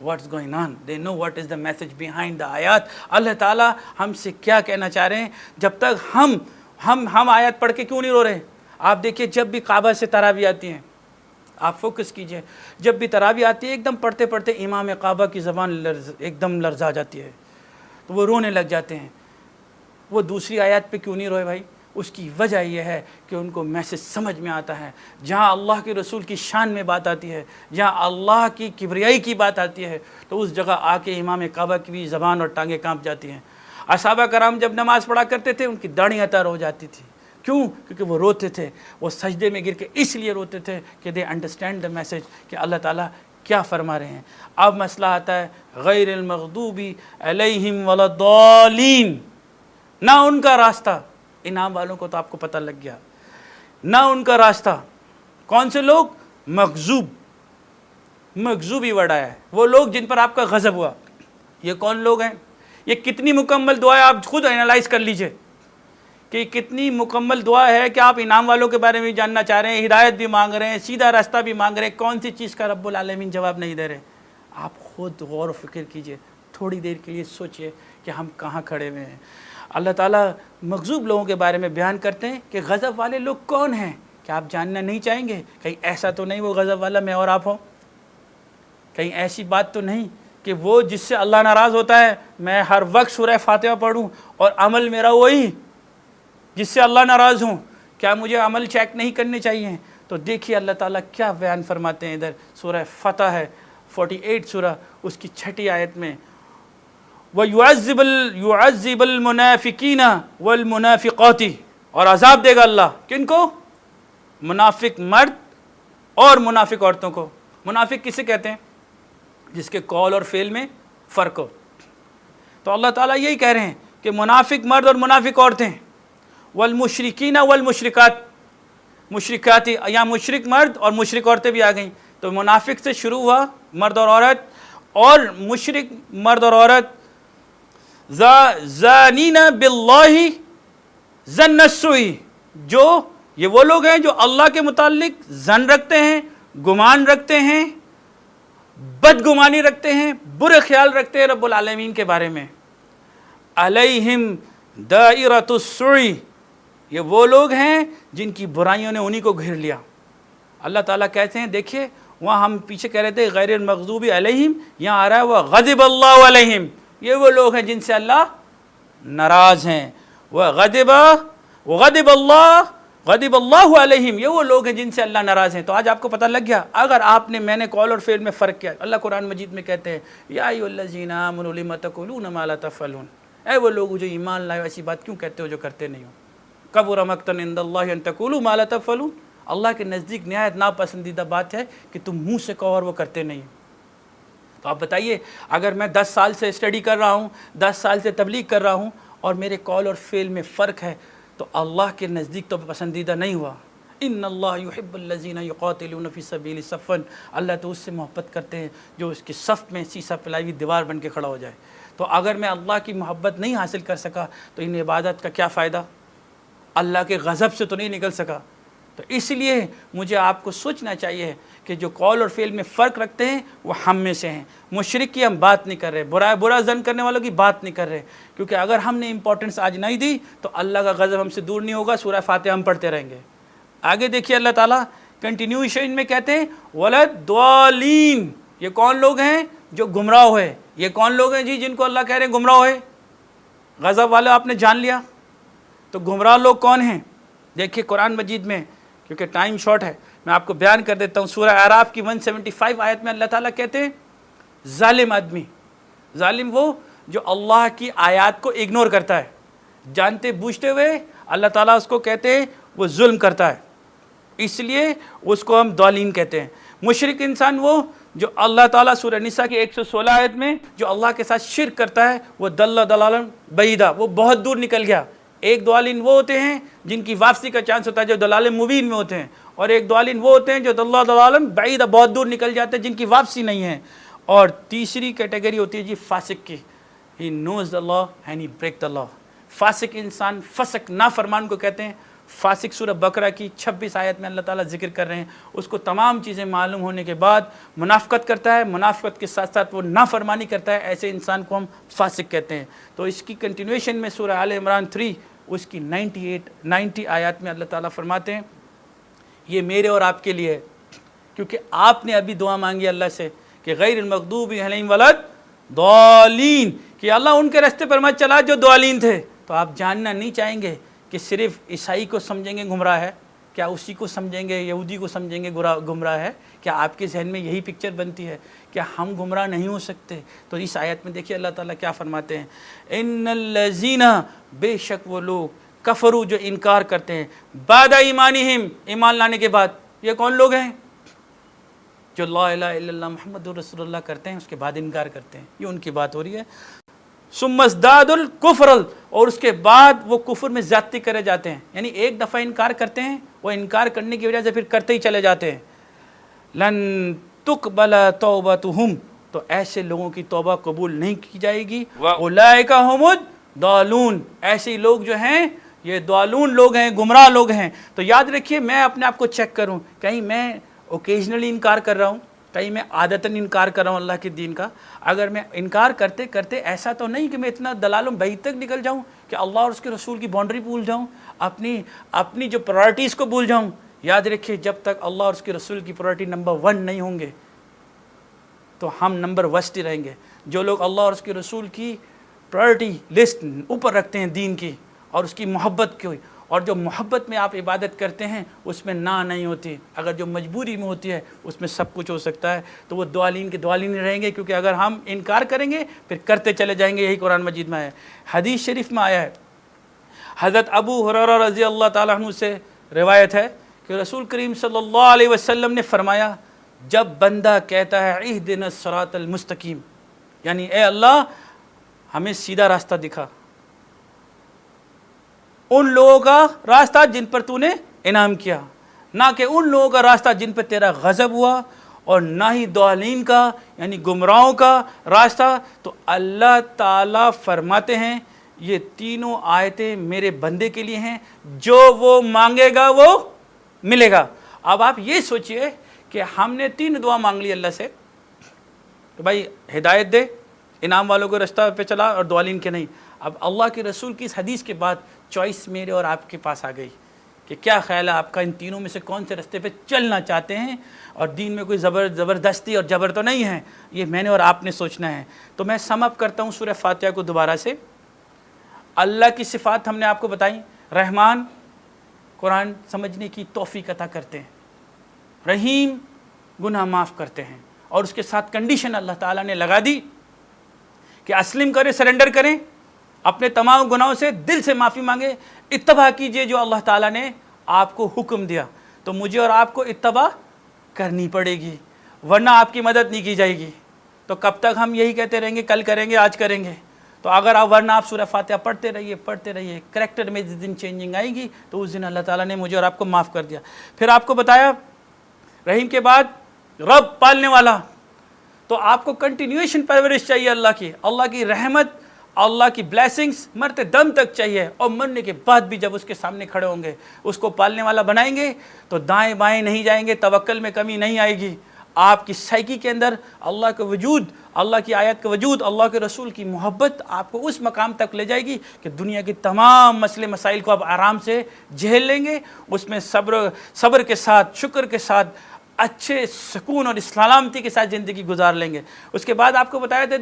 what's going on, they know what is the message behind the آیات. اللہ تعالیٰ ہم سے کیا کہنا چاہ رہے ہیں؟ جب تک ہم آیات پڑھ کے کیوں نہیں رو رہے؟ آپ دیکھیے جب بھی کعبہ سے تراویح آتی ہیں، آپ فوکس کیجئے، جب بھی تراویح آتی ہے ایک دم پڑھتے پڑھتے امام کعبہ کی زبان ایک دم لرزا جاتی ہے، تو وہ رونے لگ جاتے ہیں. وہ دوسری آیات پہ کیوں نہیں روئے بھائی؟ اس کی وجہ یہ ہے کہ ان کو میسج سمجھ میں آتا ہے. جہاں اللہ کے رسول کی شان میں بات آتی ہے، جہاں اللہ کی کبریائی کی بات آتی ہے، تو اس جگہ آ کے امام کعبہ کی بھی زبان اور ٹانگیں کانپ جاتی ہیں. اصحابہ کرام جب نماز پڑھا کرتے تھے ان کی داڑھیاں تر ہو جاتی تھی. کیوں؟ کیونکہ وہ روتے تھے. وہ سجدے میں گر کے اس لیے روتے تھے کہ دے انڈرسٹینڈ دا میسج کہ اللہ تعالیٰ کیا فرما رہے ہیں. اب مسئلہ آتا ہے غیر المغضوب علیہم ولا الضالین، نہ ان کا راستہ. انعام والوں کو تو آپ کو پتہ لگ گیا، نہ ان کا راستہ. کون سے لوگ؟ مغضوب، مغضوبی ورڈ آیا ہے، وہ لوگ جن پر آپ کا غضب ہوا. یہ کون لوگ ہیں؟ یہ کتنی مکمل دعا ہے، آپ خود انالائز کر لیجئے کہ کتنی مکمل دعا ہے کہ آپ انعام والوں کے بارے میں جاننا چاہ رہے ہیں، ہدایت بھی مانگ رہے ہیں، سیدھا راستہ بھی مانگ رہے ہیں. کون سی چیز کا رب العالمین جواب نہیں دے رہے؟ آپ خود غور و فکر کیجئے، تھوڑی دیر کے لیے سوچئے کہ ہم کہاں کھڑے ہوئے ہیں. اللہ تعالیٰ مغضوب لوگوں کے بارے میں بیان کرتے ہیں کہ غضب والے لوگ کون ہیں. کیا آپ جاننا نہیں چاہیں گے؟ کہیں ایسا تو نہیں وہ غضب والا میں اور آپ ہوں؟ کہیں ایسی بات تو نہیں کہ وہ جس سے اللہ ناراض ہوتا ہے میں ہر وقت سورہ فاتحہ پڑھوں اور عمل میرا وہی جس سے اللہ ناراض ہوں؟ کیا مجھے عمل چیک نہیں کرنے چاہیے؟ تو دیکھیے اللہ تعالیٰ کیا بیان فرماتے ہیں. ادھر سورہ فتح ہے، 48 سورہ، اس کی 6 آیت میں وَيُعَذِّبَ الْمُنَافِقِينَ وَالْمُنَافِقَاتِ، اور عذاب دے گا اللہ کن کو؟ منافق مرد اور منافق عورتوں کو. منافق کسے کہتے ہیں؟ جس کے قول اور فعل میں فرق ہو. تو اللہ تعالیٰ یہی کہہ رہے ہیں کہ منافق مرد اور منافق عورتیں، والمشرکین والمشرکات، مشرکاتی یا مشرک مرد اور مشرک عورتیں بھی آ گئیں، تو منافق سے شروع ہوا مرد اور عورت، اور مشرک مرد اور عورت، زانین باللہ ظن السوء، جو یہ وہ لوگ ہیں جو اللہ کے متعلق ظن رکھتے ہیں، گمان رکھتے ہیں، بدگمانی رکھتے ہیں، برے خیال رکھتے ہیں رب العالمین کے بارے میں. علیہم دائرۃ السوء، یہ وہ لوگ ہیں جن کی برائیوں نے انہی کو گھیر لیا. اللہ تعالیٰ کہتے ہیں دیکھیے وہاں ہم پیچھے کہہ رہے تھے غیر المغضوب علیہم، یہاں آ رہا ہے وہ غضب اللہ علیہم، یہ وہ لوگ ہیں جن سے اللہ ناراض ہیں. غضب اللہ علیہم، یہ وہ لوگ ہیں جن سے اللہ ناراض ہیں. تو آج آپ کو پتہ لگ گیا. اگر آپ نے میں نے قول اور فعل میں فرق کیا، اللہ قرآن مجید میں کہتے ہیں یا ایھا الذین آمنوا لم تقولون ما لا تفعلون، اے وہ لوگ جو ایمان لائے ایسی بات کیوں کہتے ہو جو کرتے نہیں ہو. کبر مقتا عند اللہ ان تقولوا ما لا تفعلون، اللہ کے نزدیک نہایت ناپسندیدہ بات ہے کہ تم منہ سے کہو اور وہ کرتے نہیں. تو آپ بتائیے اگر میں 10 سال سے اسٹڈی کر رہا ہوں، 10 سال سے تبلیغ کر رہا ہوں، اور میرے قول اور فعل میں فرق ہے، تو اللہ کے نزدیک تو پسندیدہ نہیں ہوا. ان اللہ یحب الذین یقاتلون فی سبیل صفا، اللہ تو اس سے محبت کرتے ہیں جو اس کے صف میں سیسا پلائی ہوئی دیوار بن کے کھڑا ہو جائے. تو اگر میں اللہ کی محبت نہیں حاصل کر سکا تو ان عبادت کا کیا فائدہ؟ اللہ کے غضب سے تو نہیں نکل سکا. تو اس لیے مجھے آپ کو سوچنا چاہیے کہ جو قول اور فعل میں فرق رکھتے ہیں وہ ہم میں سے ہیں. مشرک کی ہم بات نہیں کر رہے، برا ظن کرنے والوں کی بات نہیں کر رہے، کیونکہ اگر ہم نے امپورٹنس آج نہیں دی تو اللہ کا غضب ہم سے دور نہیں ہوگا. سورہ فاتحہ ہم پڑھتے رہیں گے. آگے دیکھیے اللہ تعالیٰ کنٹینیوشن میں کہتے ہیں وَلَضَّالِّينَ، یہ کون لوگ ہیں جو گمراہ ہوئے. یہ کون لوگ ہیں جی جن کو اللہ کہہ رہے ہیں گمراہ ہوئے؟ غضب والے آپ نے جان لیا. تو گمراہ لوگ کون ہیں؟ دیکھیے قرآن مجید میں، کیونکہ ٹائم شارٹ ہے میں آپ کو بیان کر دیتا ہوں. سورہ اعراف کی 175 آیت میں اللہ تعالیٰ کہتے ہیں ظالم آدمی. ظالم وہ جو اللہ کی آیات کو اگنور کرتا ہے، جانتے بوجھتے ہوئے اللہ تعالیٰ اس کو کہتے ہیں وہ ظلم کرتا ہے، اس لیے اس کو ہم ضالین کہتے ہیں. مشرک انسان وہ جو اللہ تعالیٰ سورہ نساء کی 116 آیت میں جو اللہ کے ساتھ شرک کرتا ہے وہ ضل ضلالا بعیدا، وہ بہت دور نکل گیا. ایک ضالین وہ ہوتے ہیں جن کی واپسی کا چانس ہوتا ہے جو ضلال مبین میں ہوتے ہیں، اور ایک ضالین وہ ہوتے ہیں جو ضل ضلالا بعیدا بہت دور نکل جاتے ہیں جن کی واپسی نہیں ہے. اور تیسری کیٹیگری ہوتی ہے جی فاسق کی. He knows the law and he break the law. فاسق انسان، فسق نافرمان کو کہتے ہیں. فاسق سورہ بقرہ کی 26 آیت میں اللہ تعالیٰ ذکر کر رہے ہیں. اس کو تمام چیزیں معلوم ہونے کے بعد منافقت کرتا ہے، منافقت کے ساتھ ساتھ وہ نافرمانی کرتا ہے، ایسے انسان کو ہم فاسق کہتے ہیں. تو اس کی کنٹینویشن میں سورہ آل عمران 3 اس کی 90 آیات میں اللہ تعالیٰ فرماتے ہیں یہ میرے اور آپ کے لیے ہے، کیونکہ آپ نے ابھی دعا مانگی اللہ سے کہ غیر المغضوب علیہم ولا-ضالین، کہ اللہ ان کے راستے پر مت چلا جو ضالین تھے. تو آپ جاننا نہیں چاہیں گے کہ صرف عیسائی کو سمجھیں گے گمراہ ہے؟ کیا اسی کو سمجھیں گے، یہودی کو سمجھیں گے گمراہ ہے؟ کیا آپ کے ذہن میں یہی پکچر بنتی ہے؟ کیا ہم گمراہ نہیں ہو سکتے؟ تو اس آیت میں دیکھیے اللہ تعالیٰ کیا فرماتے ہیں ان الذین، بے شک وہ لوگ کفروا جو انکار کرتے ہیں بعد ایمانہم، ایمان لانے کے بعد. یہ کون لوگ ہیں؟ جو لا الہ الا اللہ محمد رسول اللہ کرتے ہیں اس کے بعد انکار کرتے ہیں. یہ ان کی بات ہو رہی ہے. ثم ازدادوا الکفر، اور اس کے بعد وہ کفر میں زیادتی کرے جاتے ہیں. یعنی ایک دفعہ انکار کرتے ہیں، وہ انکار کرنے کی وجہ سے پھر کرتے ہی چلے جاتے ہیں. لن تقبل توبتہم، تو ایسے لوگوں کی توبہ قبول نہیں کی جائے گی. اولئک ھم الضالون، ایسے لوگ جو ہیں یہ ضالون لوگ ہیں، گمراہ لوگ ہیں. تو یاد رکھیے میں اپنے آپ کو چیک کروں، کہیں میں اوکیجنلی انکار کر رہا ہوں، کہیں میں عادتاً انکار کر رہا ہوں اللہ کے دین کا. اگر میں انکار کرتے کرتے ایسا تو نہیں کہ میں اتنا دلال و بعید تک نکل جاؤں کہ اللہ اور اس کے رسول کی باؤنڈری بھول جاؤں، اپنی جو پرائرٹیز کو بھول جاؤں. یاد رکھیے جب تک اللہ اور اس کے رسول کی پرائرٹی نمبر 1 نہیں ہوں گے تو ہم نمبر وسٹ ہی رہیں گے. جو لوگ اللہ اور اس کے رسول کی پرائرٹی لسٹ اوپر رکھتے ہیں دین کی اور اس کی محبت کی، اور جو محبت میں آپ عبادت کرتے ہیں اس میں نہیں ہوتی، اگر جو مجبوری میں ہوتی ہے اس میں سب کچھ ہو سکتا ہے، تو وہ ضالین کے ضالین ہی رہیں گے. کیونکہ اگر ہم انکار کریں گے پھر کرتے چلے جائیں گے. یہی قرآن مجید میں ہے. حدیث شریف میں آیا ہے، حضرت ابو ہریرہ رضی اللہ تعالیٰ عنہ سے روایت ہے کہ رسول کریم صلی اللہ علیہ وسلم نے فرمایا جب بندہ کہتا ہے اہدنا الصراط المستقیم، یعنی اے اللہ ہمیں سیدھا راستہ دکھا، ان لوگوں کا راستہ جن پر تو نے انعام کیا، نہ کہ ان لوگوں کا راستہ جن پر تیرا غضب ہوا، اور نہ ہی ضالین کا یعنی گمراہوں کا راستہ۔ تو اللہ تعالیٰ فرماتے ہیں یہ تینوں آیتیں میرے بندے کے لیے ہیں، جو وہ مانگے گا وہ ملے گا۔ اب آپ یہ سوچئے کہ ہم نے 3 دعا مانگ لی اللہ سے کہ بھائی ہدایت دے، انعام والوں کو رستہ پہ چلا، اور ضالین کے نہیں۔ اب اللہ کے رسول کی اس حدیث کے بعد چوائس میرے اور آپ کے پاس آ گئی کہ کیا خیال ہے آپ کا، ان تینوں میں سے کون سے رستے پہ چلنا چاہتے ہیں؟ اور دین میں کوئی زبردستی اور جبر تو نہیں ہے، یہ میں نے اور آپ نے سوچنا ہے۔ تو میں سم اپ کرتا ہوں سورہ فاتحہ کو دوبارہ سے۔ اللہ کی صفات ہم نے آپ کو بتائیں، رحمان قرآن سمجھنے کی توفیق عطا کرتے ہیں، رحیم گناہ معاف کرتے ہیں، اور اس کے ساتھ کنڈیشن اللہ تعالیٰ نے لگا دی کہ اسلم کریں، سرنڈر کریں، اپنے تمام گناہوں سے دل سے معافی مانگے، اتباع کیجئے جو اللہ تعالیٰ نے آپ کو حکم دیا۔ تو مجھے اور آپ کو اتباع کرنی پڑے گی، ورنہ آپ کی مدد نہیں کی جائے گی۔ تو کب تک ہم یہی کہتے رہیں گے کل کریں گے آج کریں گے؟ تو اگر آپ ورنہ آپ سورہ فاتحہ پڑھتے رہیے، کریکٹر میں جس دن چینجنگ آئے گی تو اس دن اللہ تعالیٰ نے مجھے اور آپ کو معاف کر دیا۔ پھر آپ کو بتایا رحیم کے بعد رب پالنے والا، تو آپ کو کنٹینیویشن پرورش چاہیے اللہ کی رحمت، اللہ کی بلیسنگز مرتے دم تک چاہیے، اور مرنے کے بعد بھی جب اس کے سامنے کھڑے ہوں گے اس کو پالنے والا بنائیں گے تو دائیں بائیں نہیں جائیں گے، توکل میں کمی نہیں آئے گی، آپ کی سائیکی کے اندر اللہ کا وجود، اللہ کی آیت کا وجود، اللہ کے رسول کی محبت آپ کو اس مقام تک لے جائے گی کہ دنیا کے تمام مسئلے مسائل کو آپ آرام سے جھیل لیں گے، اس میں صبر کے ساتھ، شکر کے ساتھ، اچھے سکون اور سلامتی کے ساتھ زندگی گزار لیں گے۔ اس کے بعد آپ کو بتایا تھا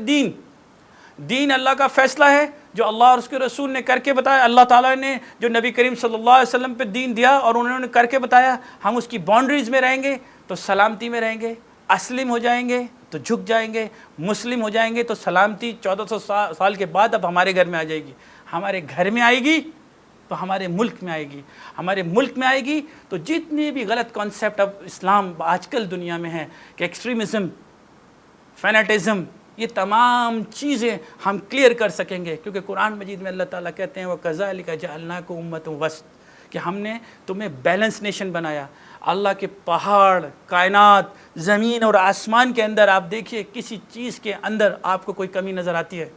دین اللہ کا فیصلہ ہے جو اللہ اور اس کے رسول نے کر کے بتایا، اللہ تعالیٰ نے جو نبی کریم صلی اللہ علیہ وسلم پہ دین دیا اور انہوں نے کر کے بتایا، ہم اس کی باؤنڈریز میں رہیں گے تو سلامتی میں رہیں گے، اسلم ہو جائیں گے تو جھک جائیں گے، مسلم ہو جائیں گے تو سلامتی 1400 سال کے بعد اب ہمارے گھر میں آ جائے گی، ہمارے گھر میں آئے گی تو ہمارے ملک میں آئے گی، ہمارے ملک میں آئے گی تو جتنے بھی غلط کانسیپٹ اب اسلام آج کل دنیا میں ہیں کہ ایکسٹریمزم، فینیٹزم، یہ تمام چیزیں ہم کلیئر کر سکیں گے، کیونکہ قرآن مجید میں اللہ تعالیٰ کہتے ہیں وَكَذَلِكَ جَعَلْنَاكُمْ أُمَّةً وَسْطًا، کہ ہم نے تمہیں بیلنس نیشن بنایا۔ اللہ کے پہاڑ، کائنات، زمین اور آسمان کے اندر آپ دیکھیے کسی چیز کے اندر آپ کو کوئی کمی نظر آتی ہے؟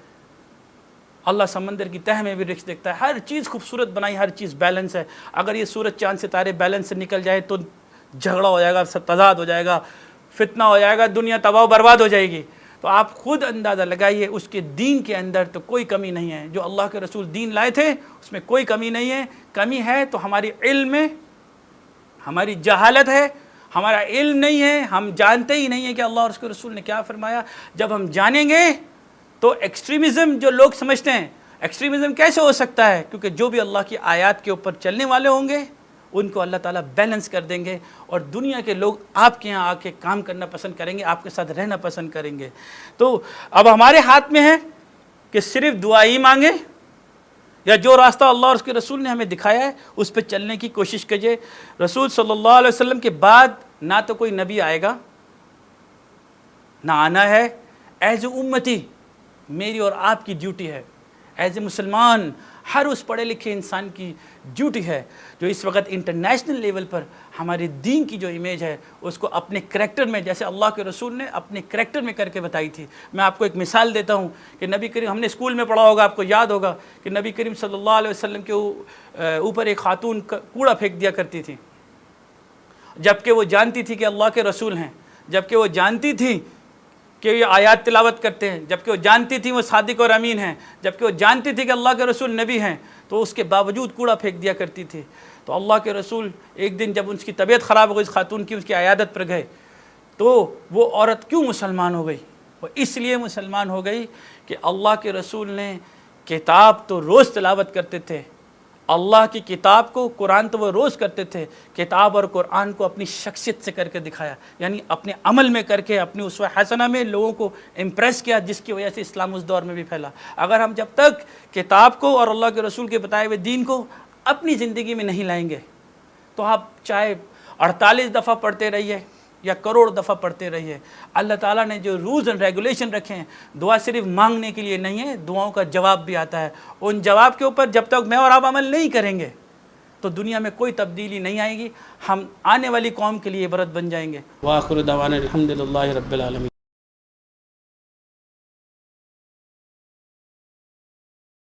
اللہ سمندر کی تہہ میں بھی رکھ دیکھتا ہے، ہر چیز خوبصورت بنائی، ہر چیز بیلنس ہے۔ اگر یہ سورج چاند ستارے بیلنس سے نکل جائے تو جھگڑا ہو جائے گا، تضاد ہو جائے گا، فتنہ ہو جائے گا، دنیا تباہ و برباد ہو جائے گی۔ تو آپ خود اندازہ لگائیے اس کے دین کے اندر تو کوئی کمی نہیں ہے، جو اللہ کے رسول دین لائے تھے اس میں کوئی کمی نہیں ہے۔ کمی ہے تو ہماری علم میں ہماری جہالت ہے، ہمارا علم نہیں ہے، ہم جانتے ہی نہیں ہیں کہ اللہ اور اس کے رسول نے کیا فرمایا۔ جب ہم جانیں گے تو ایکسٹریمزم جو لوگ سمجھتے ہیں، ایکسٹریمزم کیسے ہو سکتا ہے؟ کیونکہ جو بھی اللہ کی آیات کے اوپر چلنے والے ہوں گے ان کو اللہ تعالیٰ بیلنس کر دیں گے، اور دنیا کے لوگ آپ کے یہاں آ کے کام کرنا پسند کریں گے، آپ کے ساتھ رہنا پسند کریں گے۔ تو اب ہمارے ہاتھ میں ہے کہ صرف دعا ہی مانگیں، یا جو راستہ اللہ اور اس کے رسول نے ہمیں دکھایا ہے اس پہ چلنے کی کوشش کیجیے۔ رسول صلی اللہ علیہ وسلم کے بعد نہ تو کوئی نبی آئے گا نہ آنا ہے۔ ایز اے امتی میری اور آپ کی ڈیوٹی ہے، ایز اے مسلمان ہر اس پڑھے لکھے انسان کی ڈیوٹی ہے جو اس وقت انٹرنیشنل لیول پر ہمارے دین کی جو امیج ہے اس کو اپنے کریکٹر میں، جیسے اللہ کے رسول نے اپنے کریکٹر میں کر کے بتائی تھی۔ میں آپ کو ایک مثال دیتا ہوں کہ نبی کریم، ہم نے اسکول میں پڑھا ہوگا، آپ کو یاد ہوگا کہ نبی کریم صلی اللہ علیہ وسلم کے اوپر ایک خاتون کوڑا پھینک دیا کرتی تھی، جبکہ وہ جانتی تھی کہ اللہ کے رسول ہیں، جبکہ وہ جانتی تھی کہ یہ آیات تلاوت کرتے ہیں، جبکہ وہ جانتی تھی وہ صادق اور امین ہیں، جبکہ وہ جانتی تھی کہ اللہ کے رسول نبی ہیں، تو اس کے باوجود کوڑا پھینک دیا کرتی تھی۔ تو اللہ کے رسول ایک دن جب ان کی طبیعت خراب ہو گئی، اس خاتون کی، اس کی عیادت پر گئے، تو وہ عورت کیوں مسلمان ہو گئی؟ وہ اس لیے مسلمان ہو گئی کہ اللہ کے رسول نے کتاب تو روز تلاوت کرتے تھے، اللہ کی کتاب کو، قرآن تو وہ روز کرتے تھے، کتاب اور قرآن کو اپنی شخصیت سے کر کے دکھایا، یعنی اپنے عمل میں کر کے، اپنی اسوہ حسنہ میں لوگوں کو امپریس کیا، جس کی وجہ سے اسلام اس دور میں بھی پھیلا۔ اگر ہم جب تک کتاب کو اور اللہ کے رسول کے بتائے ہوئے دین کو اپنی زندگی میں نہیں لائیں گے تو آپ چاہے 48 دفعہ پڑھتے رہیے، یا کروڑ دفعہ پڑھتے رہیے. اللہ تعالیٰ نے جو رولز اینڈ ریگولیشن رکھے ہیں، دعا صرف مانگنے کے لیے نہیں ہے، دعاؤں کا جواب بھی آتا ہے. ان جواب کے اوپر جب تک میں اور آپ عمل نہیں کریں گے تو دنیا میں کوئی تبدیلی نہیں آئے گی، ہم آنے والی قوم کے لیے عبرت بن جائیں گے. وآخر دعوانا الحمد للہ رب العالمین.